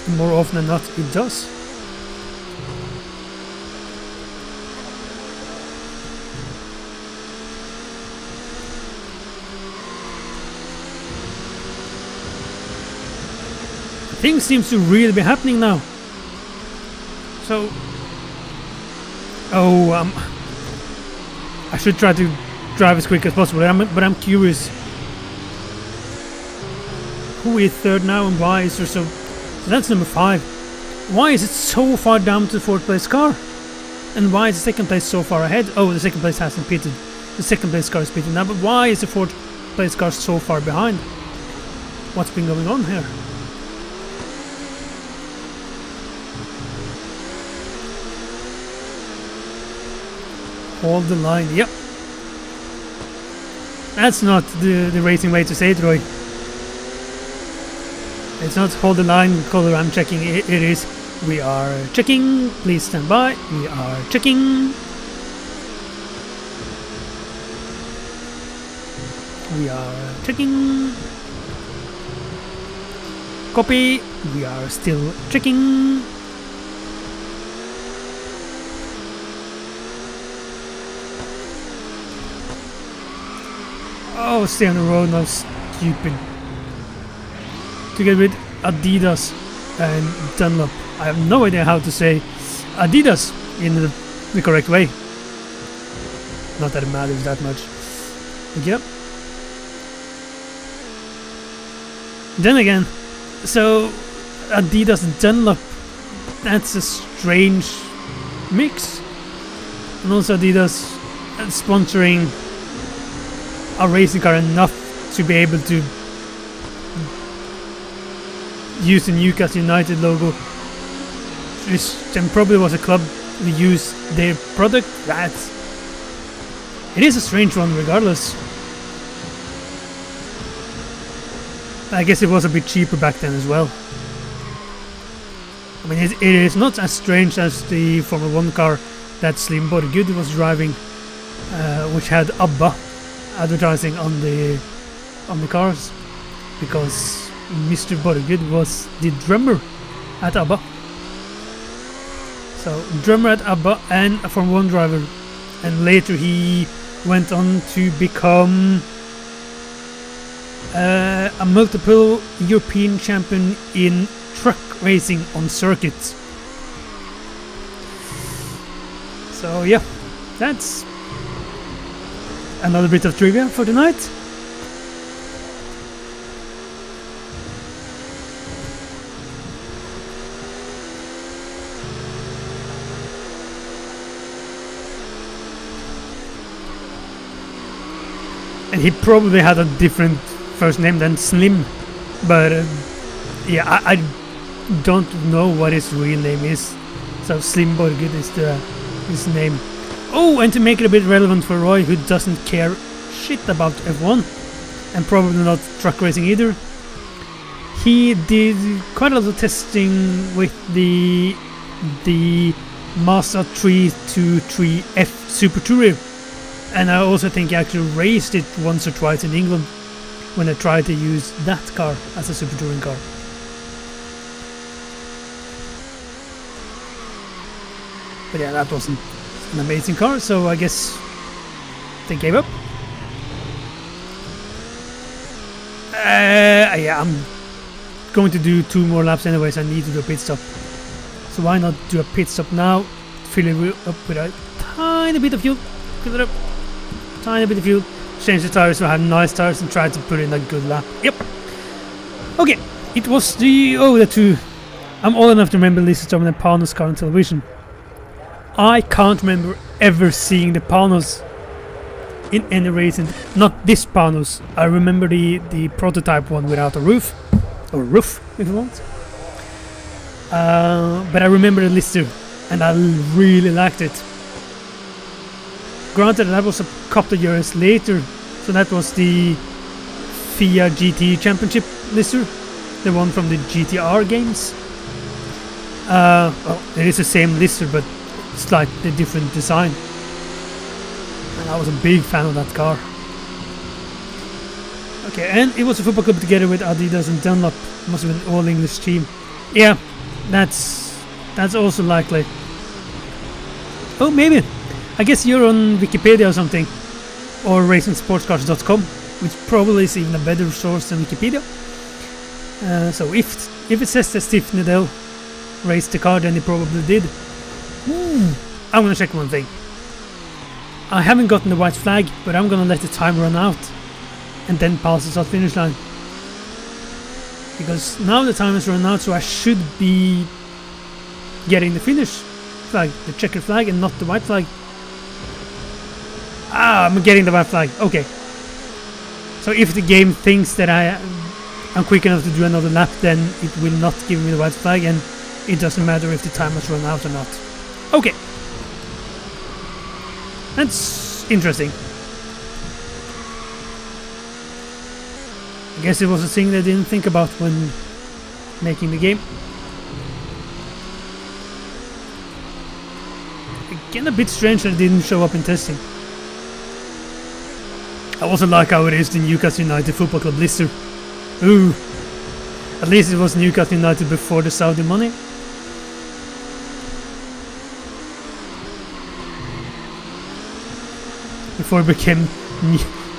And more often than not, it does. Things seems to really be happening now. So, I should try to drive as quick as possible. But I'm curious, who is third now and why is there so that's number 5. Why is it so far down to the 4th place car? And why is the 2nd place so far ahead? Oh, the 2nd place hasn't pitted. The 2nd place car is pitted now, but why is the 4th place car so far behind? What's been going on here? Hold the line, yep. That's not the racing way to say it, Roy. It's not hold the line, color I'm checking, it is we are checking, please stand by, we are checking. We are checking. Copy, we are still checking. Oh, stay on the road now, stupid. To get rid Adidas and Dunlop. I have no idea how to say Adidas in the correct way. Not that it matters that much. But yep. Then again, so Adidas and Dunlop, that's a strange mix. And also Adidas sponsoring a racing car enough to be able to use the Newcastle United logo, which then probably was a club who used their product. It is a strange one regardless. I guess it was a bit cheaper back then as well. I mean, it is not as strange as the Formula 1 car that Slim Borgud was driving, which had ABBA advertising on the cars, because Mr. Borgud was the drummer at ABBA. So drummer at ABBA and a Formula 1 driver, and later he went on to become a multiple European champion in truck racing on circuits. So yeah, that's another bit of trivia for tonight. And he probably had a different first name than Slim, but yeah, I don't know what his real name is. So Slim Borgud is his name. Oh, and to make it a bit relevant for Roy, who doesn't care shit about F1 and probably not truck racing either, he did quite a lot of testing with the Mazda 323F Super Tourer. And I also think he actually raced it once or twice in England when I tried to use that car as a super touring car. But yeah, that wasn't an amazing car, so I guess they gave up. Yeah, I'm going to do 2 more laps anyways. I need to do a pit stop. So why not do a pit stop now, fill it up with a tiny bit of fuel, fill it up. Tiny bit of fuel, change the tires so I have nice tires and try to put in a good lap. Yep. Okay, it was the 2. I'm old enough to remember Lisa Storm and Panos car on television. I can't remember ever seeing the Panos in any racing. Not this Panos. I remember the prototype one without a roof, or roof if you want. But I remember the Lister, and I really liked it. Granted, that was a couple of years later, so that was the FIA GT Championship Lister, the one from the GTR games. Well, it is the same Lister, but slightly different design. And I was a big fan of that car. Okay, and it was a football club together with Adidas and Dunlop. Must have been an all-English team. Yeah, that's also likely. Oh, maybe. I guess you're on Wikipedia or something, or racingsportscars.com, which probably is even a better source than Wikipedia. So if it says that Steve Needell raced the car, then he probably did. I'm gonna check one thing. I haven't gotten the white flag, but I'm gonna let the time run out and then pass the start finish line. Because now the time has run out, so I should be getting the finish flag, the checkered flag, and not the white flag. I'm getting the white flag. Okay. So if the game thinks that I'm quick enough to do another lap, then it will not give me the white flag, and it doesn't matter if the time has run out or not. Okay. That's interesting. I guess it was a thing they didn't think about when making the game. Again, a bit strange that it didn't show up in testing. I also like how it is the Newcastle United Football Club Lister. Ooh. At least it was Newcastle United before the Saudi money. Before it became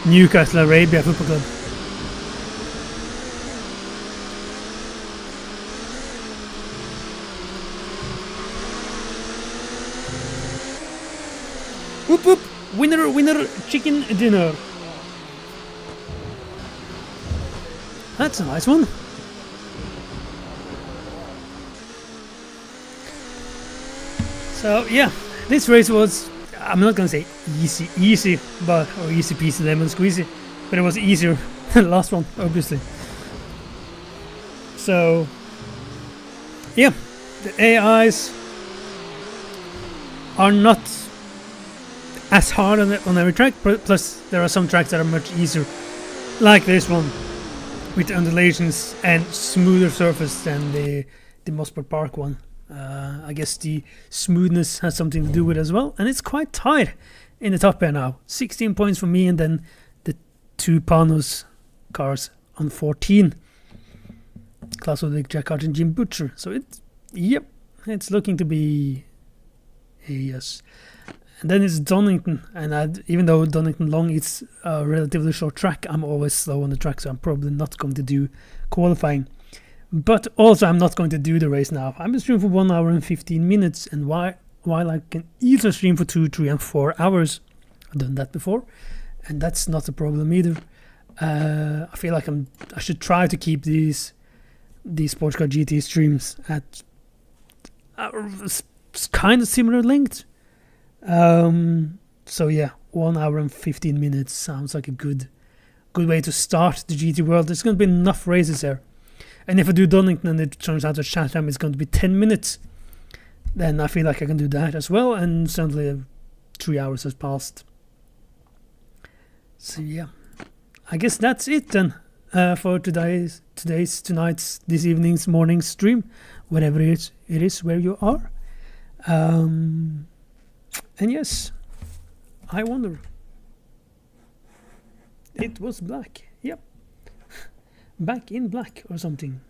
Newcastle Arabia Football Club. Whoop whoop! Winner, winner, chicken dinner. That's a nice one. So yeah, this race was, I'm not gonna say easy, but or easy peasy lemon squeezy, but it was easier than the last one, obviously. So yeah, the AIs are not as hard on every track, plus there are some tracks that are much easier, like this one, with undulations and smoother surface than the Mossberg Park one. I guess the smoothness has something to do with it as well, and it's quite tight in the top here now. 16 points for me, and then the 2 Panos cars on 14. Klaus Ulrich, Jack Hart, and Jim Butcher. So it's looking to be a yes. And then it's Donington, and even though Donington Long is a relatively short track, I'm always slow on the track, so I'm probably not going to do qualifying. But also, I'm not going to do the race now. I'm streaming for 1 hour and 15 minutes, and while I can easily stream for 2, 3, and 4 hours, I've done that before, and that's not a problem either. I feel like I should try to keep these Sports Car GT streams at kind of similar length. So yeah, 1 hour and 15 minutes sounds like a good way to start the GT world. There's going to be enough races there, and if I do Donington and it turns out that Chatham is going to be 10 minutes, then I feel like I can do that as well, and suddenly 3 hours has passed. So yeah, I guess that's it then for tonight's, this evening's, morning stream, whatever it is where you are. And yes, I wonder. It was black. Yep. Back in black or something.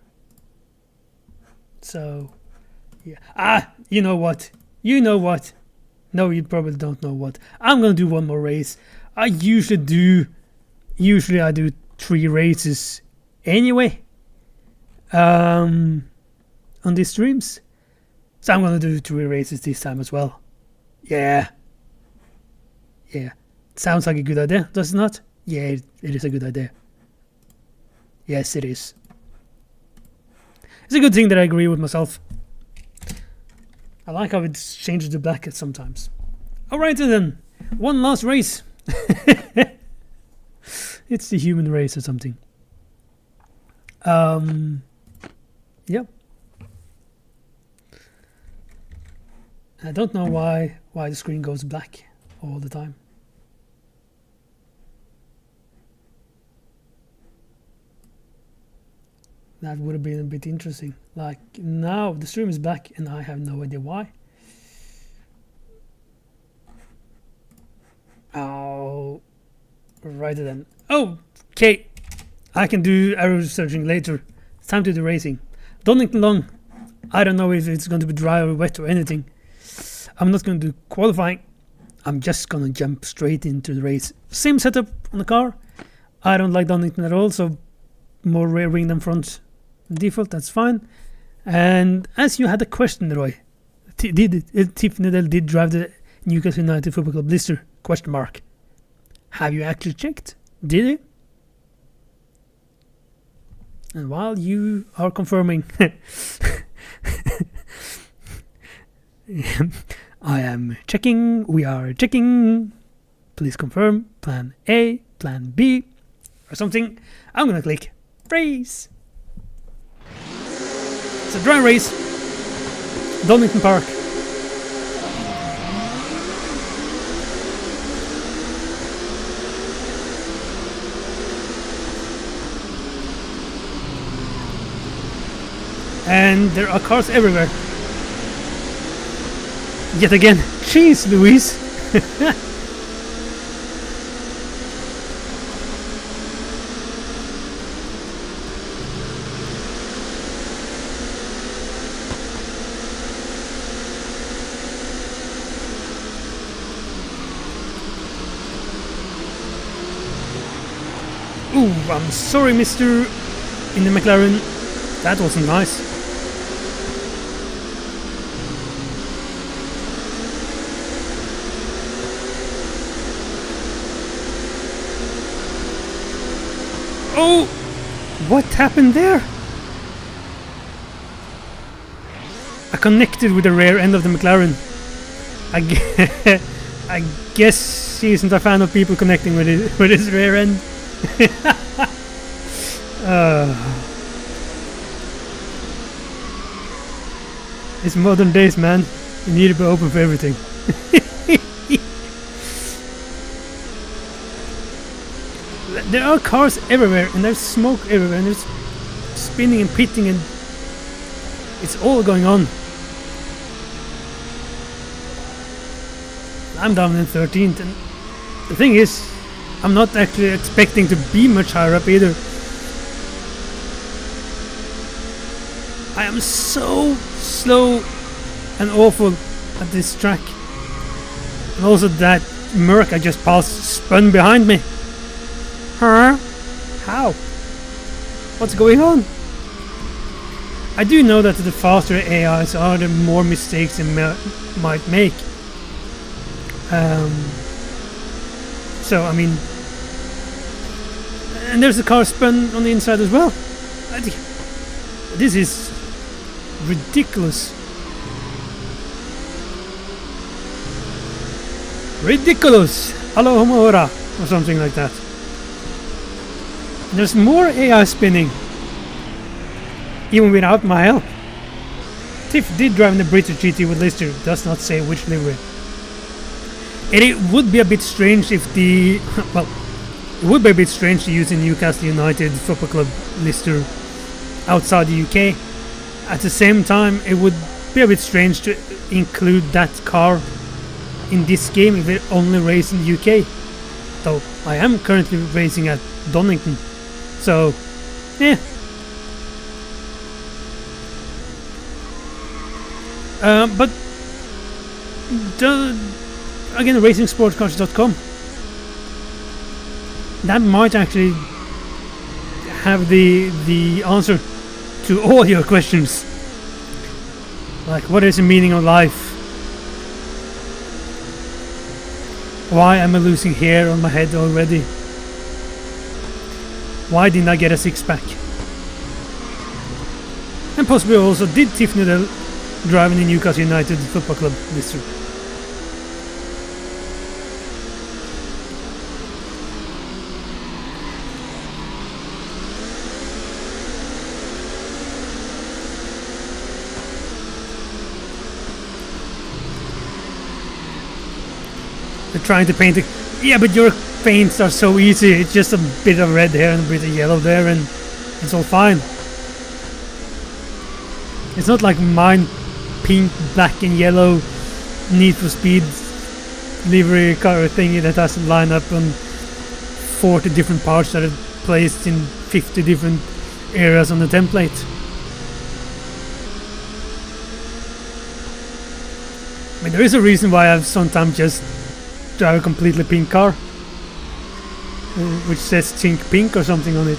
So, yeah. You know what? No, you probably don't know what. I'm going to do one more race. I do 3 races anyway. On these streams. So I'm going to do 3 races this time as well. Yeah. Sounds like a good idea, does it not? Yeah, it is a good idea. Yes, it is. It's a good thing that I agree with myself. I like how it changes to black sometimes. Alright then, one last race. It's the human race or something. Yep. I don't know why the screen goes black all the time. That would have been a bit interesting. Like, now the stream is black and I have no idea why. Oh, right then. Oh, okay. I can do arrow searching later. It's time to do racing. Donington Long. I don't know if it's going to be dry or wet or anything. I'm not going to do qualifying. I'm just going to jump straight into the race. Same setup on the car. I don't like Donington at all, so more rear wing than front default, that's fine. And as you had a question, Roy, Tiff Nedell did drive the Newcastle United Football Club Blister? Question mark. Have you actually checked? Did he? And while you are confirming, I am checking. We are checking. Please confirm. Plan A, Plan B, or something. I'm gonna click race. It's a dry race. Donington Park. And there are cars everywhere. Yet again. Jeez Louise. Ooh, I'm sorry, mister in the McLaren. That wasn't nice. Oh! What happened there? I connected with the rear end of the McLaren. I guess he isn't a fan of people connecting with his rear end. It's modern days, man. You need to be open for everything. There are cars everywhere, and there's smoke everywhere, and there's spinning and pitting, and it's all going on. I'm down in 13th, and the thing is, I'm not actually expecting to be much higher up either. I am so slow and awful at this track. And also that Merc I just passed spun behind me. Huh? How? What's going on? I do know that the faster AIs are, the more mistakes they might make. So, I mean... And there's a car spun on the inside as well. This is ridiculous. Ridiculous! Alohomora! Or something like that. And there's more AI spinning. Even without my help. Tiff did drive in the British GT with Lister, does not say which livery. And it would be a bit strange if the... well, it would be a bit strange to use the Newcastle United Football Club Lister outside the UK. At the same time, it would be a bit strange to include that car in this game if it only races in the UK. Though I am currently racing at Donington. So, yeah. But again, racingsportscars.com, that might actually have the answer to all your questions. Like, what is the meaning of life? Why am I losing hair on my head already? Why didn't I get a six-pack? And possibly also, did Tiff Noodle driving the Newcastle United Football Club this year? They're trying to paint it. Yeah, but your paints are so easy. It's just a bit of red here and a bit of yellow there, and it's all fine. It's not like mine, pink, black and yellow Need for Speed livery car thingy that has to line up on 40 different parts that are placed in 50 different areas on the template. I mean, there is a reason why I've sometimes just drive a completely pink car, which says Tink Pink or something on it.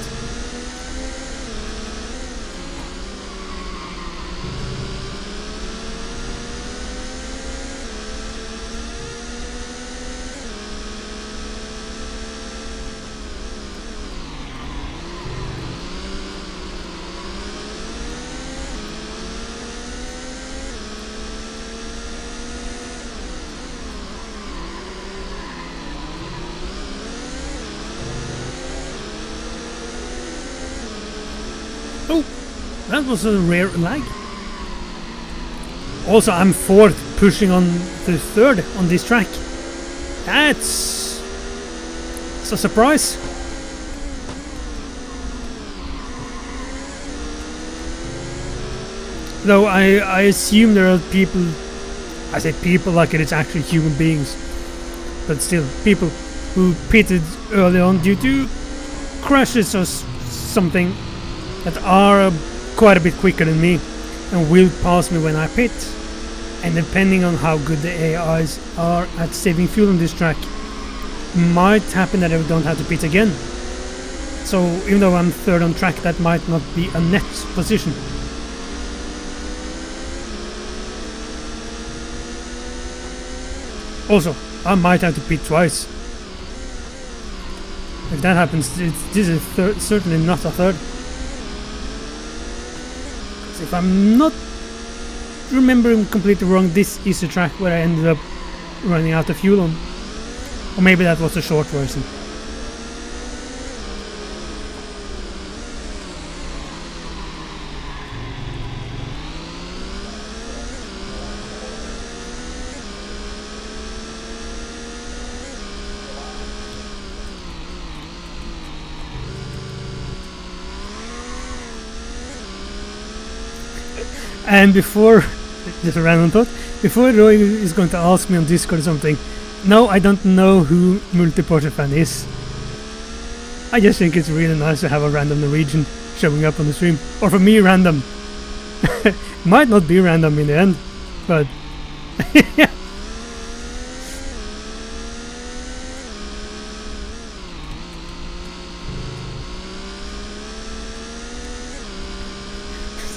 Oh, that was a rare lag. Also, I'm fourth, pushing on the third on this track. That's a surprise. Though I assume there are people, I say people like it's actually human beings, but still people who pitted early on due to crashes or something that are quite a bit quicker than me and will pass me when I pit. And depending on how good the AIs are at saving fuel on this track, might happen that I don't have to pit again. So even though I'm third on track, that might not be a net position. Also, I might have to pit twice. If that happens, this is certainly not a third. So if I'm not remembering completely wrong, this is the track where I ended up running out of fuel on. Or maybe that was the short version. And before, just a random thought, before Roy is going to ask me on Discord or something, no, I don't know who Multi-Porsche fan is. I just think it's really nice to have a random Norwegian showing up on the stream. Or for me, random. Might not be random in the end, but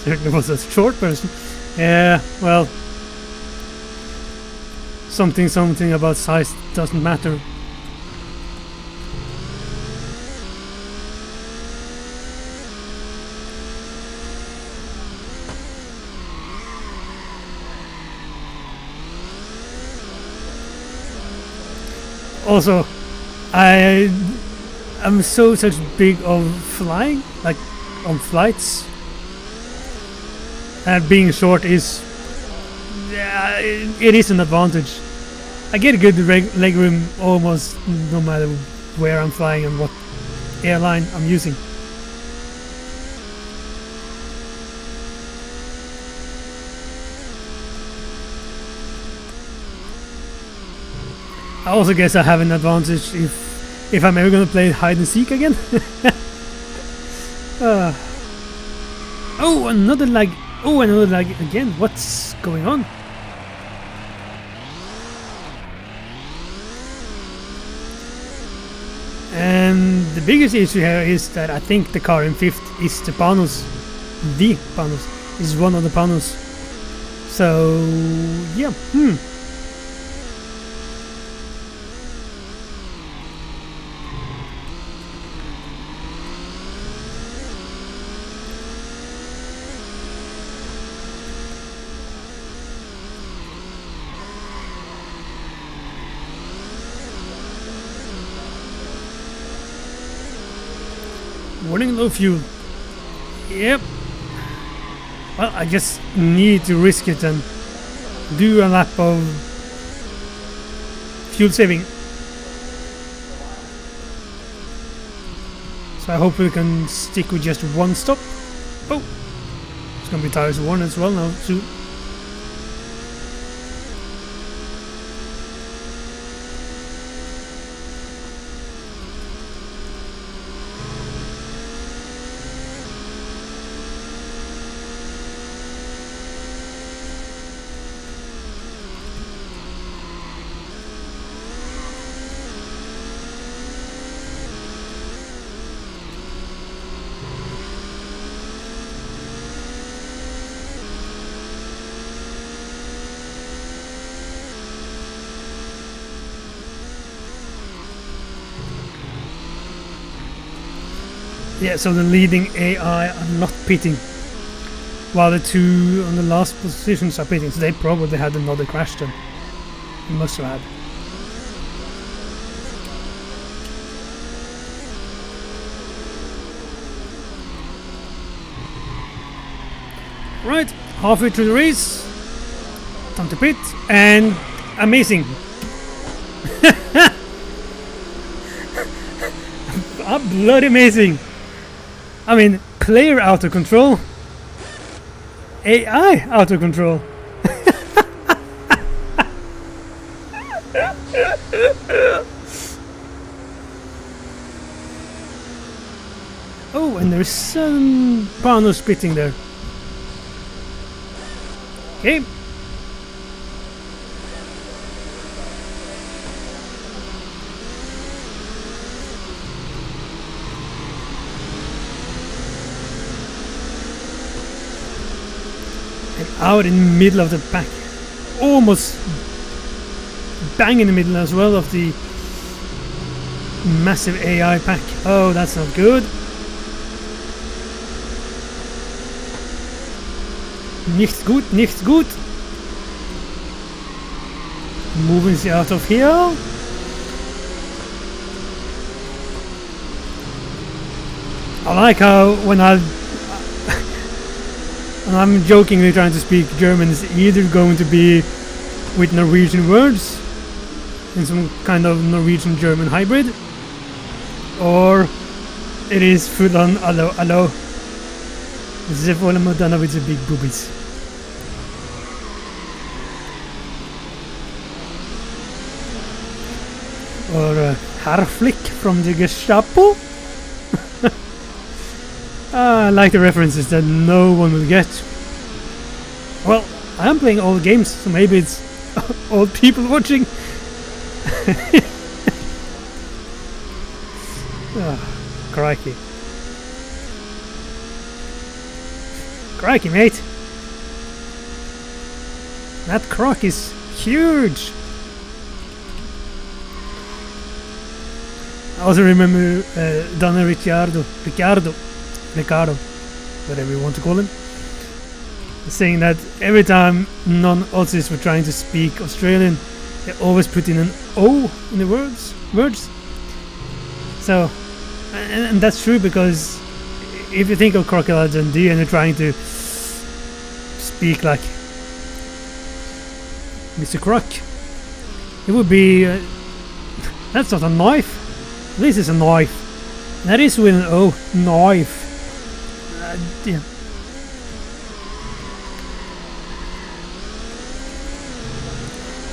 certainly was a short person. Yeah, well, something about size doesn't matter. Also, I'm such big of flying, like on flights, and being short is, it is an advantage. I get a good leg room almost no matter where I'm flying and what airline I'm using. I also guess I have an advantage if I'm ever gonna play hide and seek again. Oh, another lag! Oh, another lag again! What's going on? And the biggest issue here is that I think the car in 5th is the Panos. The Panos is one of the Panos. So yeah, Warning, low fuel. Yep. Well, I just need to risk it and do a lap of fuel saving. So I hope we can stick with just one stop. Oh, it's gonna be tires 1 as well now soon. Yeah, so the leading AI are not pitting, while the 2 on the last positions are pitting, so they probably had another crash then. He must have had. Right, halfway through the race, time to pit, and amazing! Bloody amazing! I mean, player out of control, AI out of control. Oh, and there's some Pano spitting there. Okay. And out in the middle of the pack, almost bang in the middle as well of the massive AI pack. Oh, that's not good. Nicht gut, nicht gut. Moving sie out of here. I like how when I'm jokingly trying to speak German, it's either going to be with Norwegian words in some kind of Norwegian-German hybrid, or it is full on allo allo. Ze volle Modana with the big boobies. Or Herr Flick from the Gestapo. I like the references that no one will get. Well, I am playing old games, so maybe it's old people watching. Crikey, mate. That croc is huge. I also remember Donna Ricardo, whatever you want to call him, saying that every time non-Aussies were trying to speak Australian, they always put in an O in the words. So, and that's true, because if you think of Crocodile Dundee and you're trying to speak like Mr. Croc, it would be that's not a knife. This is a knife. That is with an O. Knife. Yeah.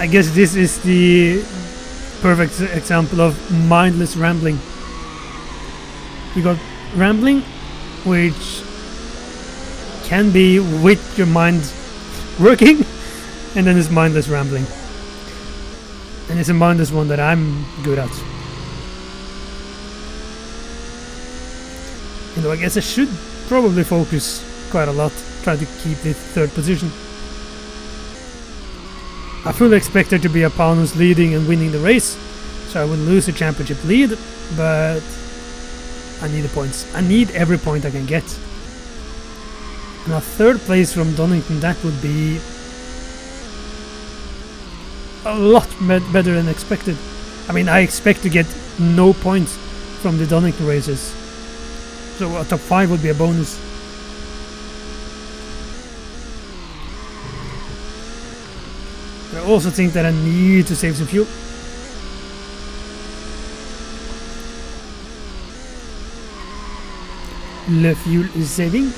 I guess this is the perfect example of mindless rambling. You got rambling, which can be with your mind working, and then there's mindless rambling. And it's a mindless one that I'm good at. You know, I guess I should probably focus quite a lot, try to keep the third position. I fully expect there to be a opponent who's leading and winning the race, so I will lose the championship lead, but I need the points. I need every point I can get. And a third place from Donington, that would be a lot better than expected. I mean, I expect to get no points from the Donington races. So a top 5 would be a bonus. But I also think that I need to save some fuel. Le fuel is saving.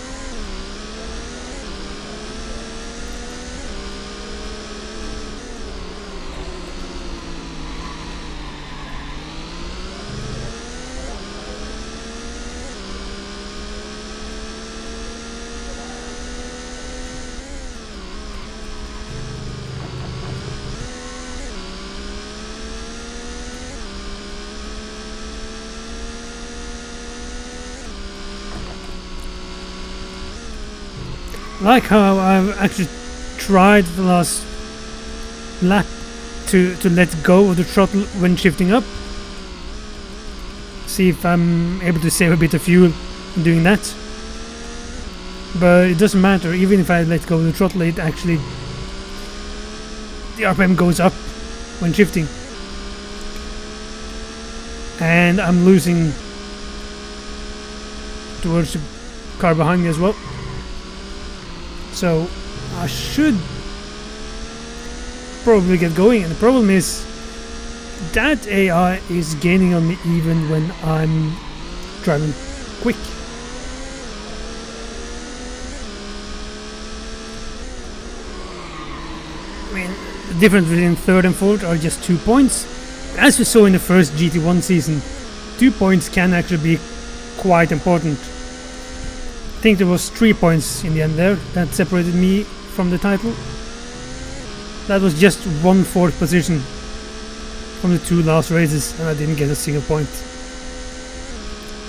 Like how I've actually tried the last lap to let go of the throttle when shifting up. See if I'm able to save a bit of fuel in doing that. But it doesn't matter, even if I let go of the throttle, it actually, the RPM goes up when shifting. And I'm losing towards the car behind me as well. So I should probably get going, and the problem is that AI is gaining on me even when I'm driving quick. I mean, the difference between third and fourth are just 2 points. As we saw in the first GT1 season, 2 points can actually be quite important. I think there was 3 points in the end there that separated me from the title. That was just 1/4 position from the 2 last races, and I didn't get a single point.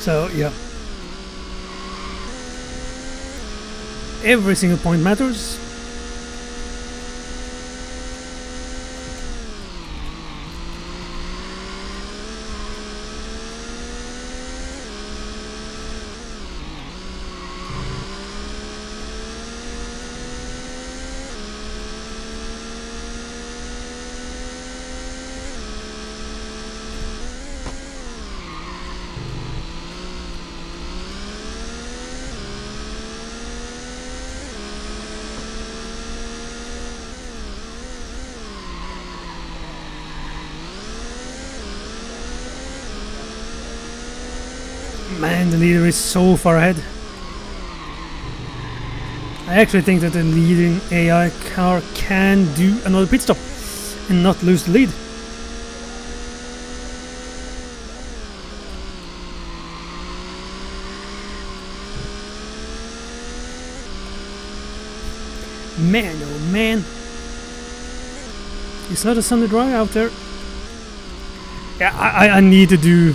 So yeah, every single point matters. Man, the leader is so far ahead. I actually think that the leading AI car can do another pit stop and not lose the lead. Man, oh man. It's not a sunny dry out there. Yeah, I need to do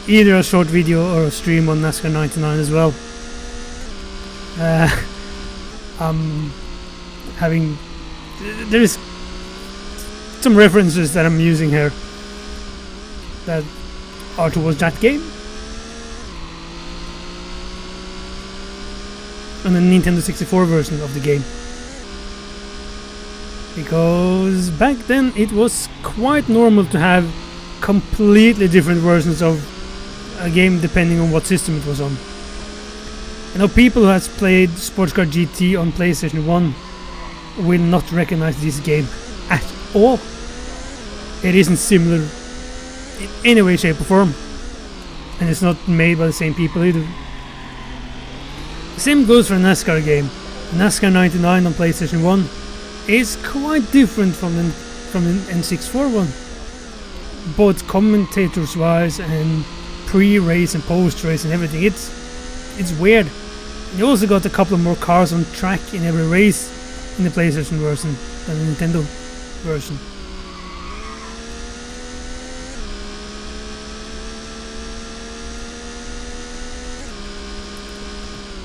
either a short video or a stream on NASCAR 99 as well. I'm having... There is some references that I'm using here that are towards that game. And the Nintendo 64 version of the game. Because back then it was quite normal to have completely different versions of a game depending on what system it was on. I know people who has played Sports Car GT on PlayStation 1 will not recognize this game at all. It isn't similar in any way, shape or form. And it's not made by the same people either. The same goes for a NASCAR game. NASCAR 99 on PlayStation 1 is quite different from the N64 one. Both commentators wise and pre-race and post-race and everything. It's weird. You also got a couple of more cars on track in every race in the PlayStation version than the Nintendo version.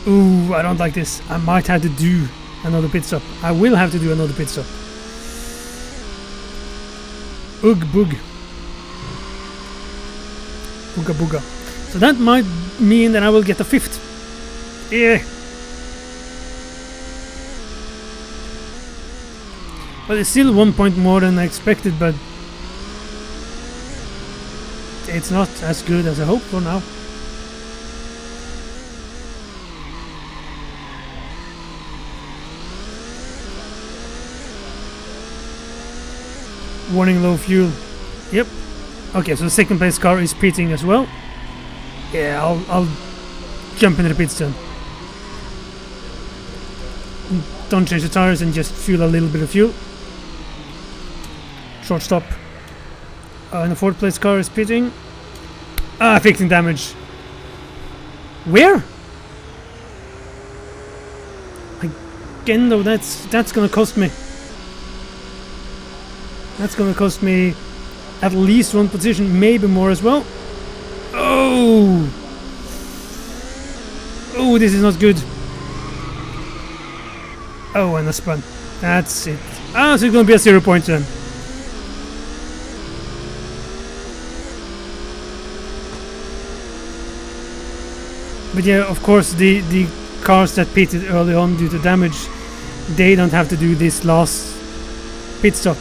Ooh, I don't like this. I might have to do another pit stop. I will have to do another pit stop. Ugh bug. Ooga booga. So that might mean that I will get a 5th. Yeah. But it's still 1 point more than I expected, but it's not as good as I hoped for now. Warning, low fuel. Yep. Okay, so the second place car is pitting as well. Yeah, I'll jump into the pits then. Don't change the tires and just fuel a little bit of fuel. Short stop. And the fourth place car is pitting. Fixing damage. Where? Again though, that's gonna cost me. That's gonna cost me at least 1 position, maybe more as well. Oh! Oh, this is not good. Oh, and a spun. That's it. So it's gonna be a 0 point then. But yeah, of course, the cars that pitted early on due to damage, they don't have to do this last pit stop.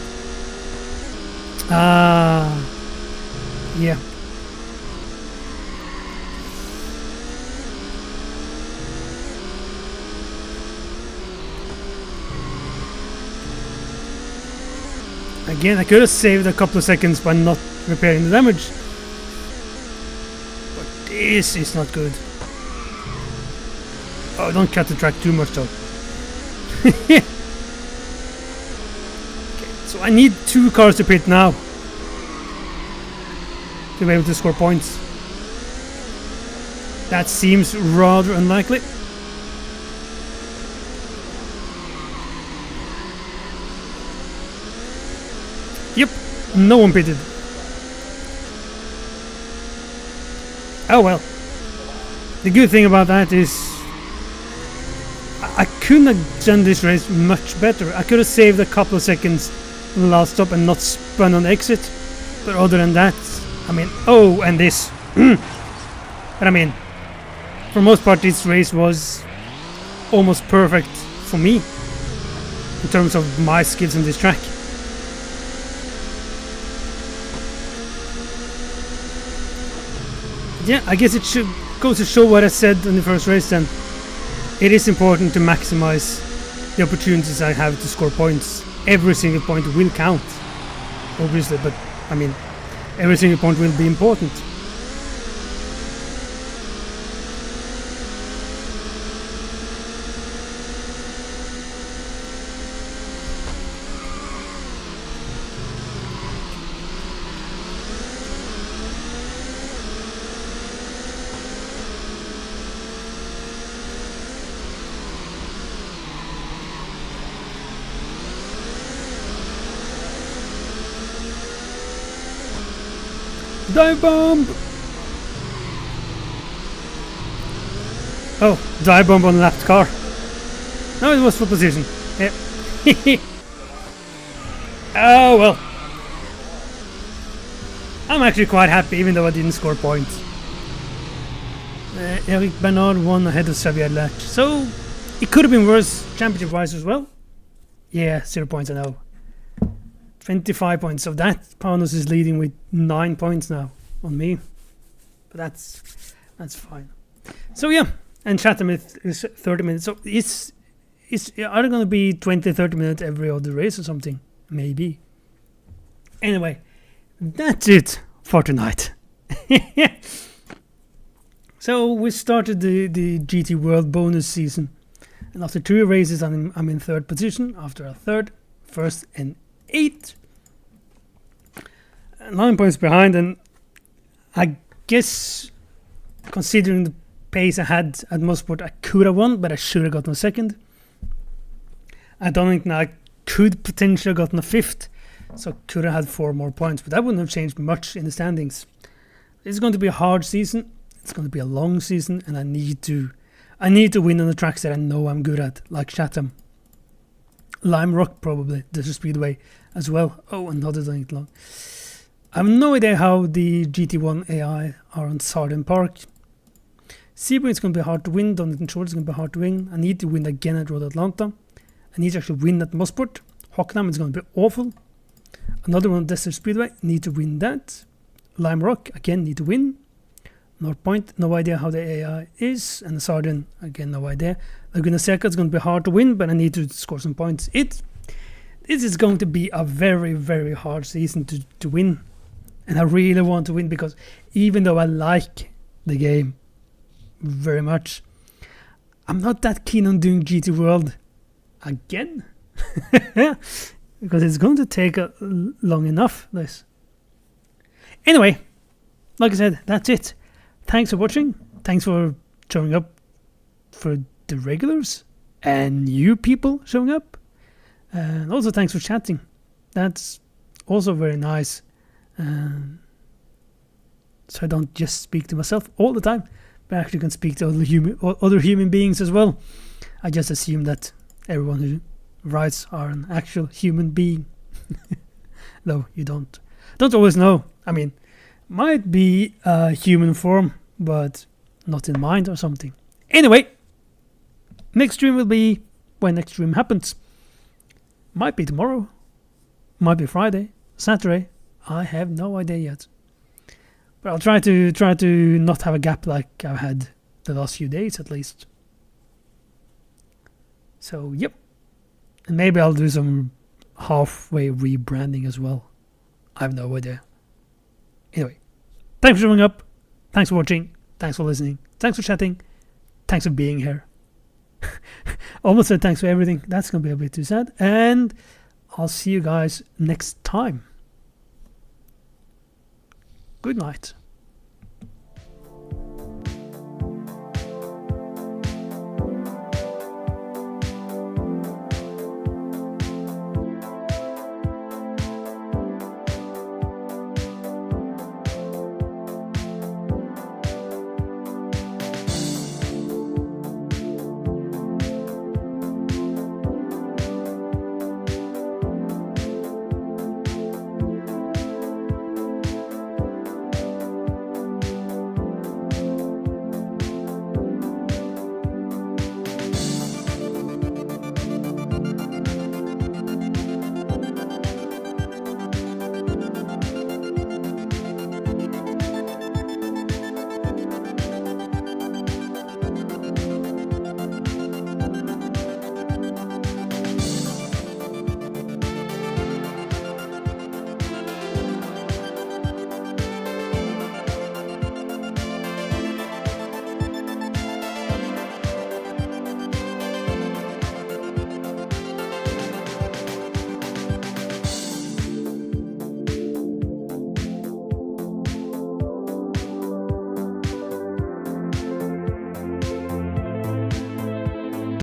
Yeah. Again, I could have saved a couple of seconds by not repairing the damage. But this is not good. Oh, don't cut the track too much though. Okay, so I need 2 cars to pit now to be able to score points. That seems rather unlikely. Yep, no one pitted. Oh well. The good thing about that is I couldn't have done this race much better. I could have saved a couple of seconds on the last stop and not spun on the exit. But other than that, I mean, oh, and this. But I mean, for most part this race was almost perfect for me in terms of my skills on this track. Yeah, I guess it should go to show what I said in the first race then. It is important to maximize the opportunities I have to score points. Every single point will count, obviously, but I mean, every single point will be important. Dive bomb! Oh, dive bomb on the left car. No, it was for position. Yeah. Oh well. I'm actually quite happy, even though I didn't score points. Eric Bernard won ahead of Xavier Latch. So, it could have been worse championship-wise as well. Yeah, 0 points, I know. 25 points. So that Panos is leading with 9 points now on me. But that's fine. So yeah, and Chatham is 30 minutes. So it's are they going to be 20-30 minutes every other race or something? Maybe. Anyway, that's it for tonight. So we started the GT World bonus season, and after 3 races I'm in 3rd position, after a 3rd, 1st and 8th. 9 points behind, and I guess considering the pace I had at Mosport, I could have won, but I should have gotten a 2nd. I don't think I could potentially have gotten a 5th, so could have had 4 more points, but that wouldn't have changed much in the standings. It's going to be a hard season. It's going to be a long season, and I need to win on the tracks that I know I'm good at, like Chatham, Lime Rock, probably Desert Speedway as well. Oh, another thing long. I have no idea how the GT1 AI are on Sarden Park. Sebring is going to be hard to win. Donington Shores is going to be hard to win. I need to win again at Road Atlanta. I need to actually win at Mosport. Hockenheim is going to be awful. Another one, Desert Speedway, need to win that. Lime Rock, again, need to win. North Point, no idea how the AI is. And the Sarden, again, no idea. Laguna Seca is going to be hard to win, but I need to score some points. This is going to be a very, very hard season to win. And I really want to win, because even though I like the game very much, I'm not that keen on doing GT World again. Because it's going to take long enough, this. Anyway, like I said, that's it. Thanks for watching. Thanks for showing up for the regulars and new people showing up. And also thanks for chatting. That's also very nice. So I don't just speak to myself all the time, but I actually can speak to other human beings as well. I just assume that everyone who writes are an actual human being. Though you don't always know. I mean, might be a human form, but not in mind or something. Anyway, next stream will be when next stream happens. Might be tomorrow, might be Friday, Saturday. I have no idea yet. But I'll try to not have a gap like I've had the last few days at least. So yep. And maybe I'll do some halfway rebranding as well. I have no idea. Anyway, thanks for showing up. Thanks for watching. Thanks for listening. Thanks for chatting. Thanks for being here. Almost said thanks for everything. That's going to be a bit too sad. And I'll see you guys next time. Good night.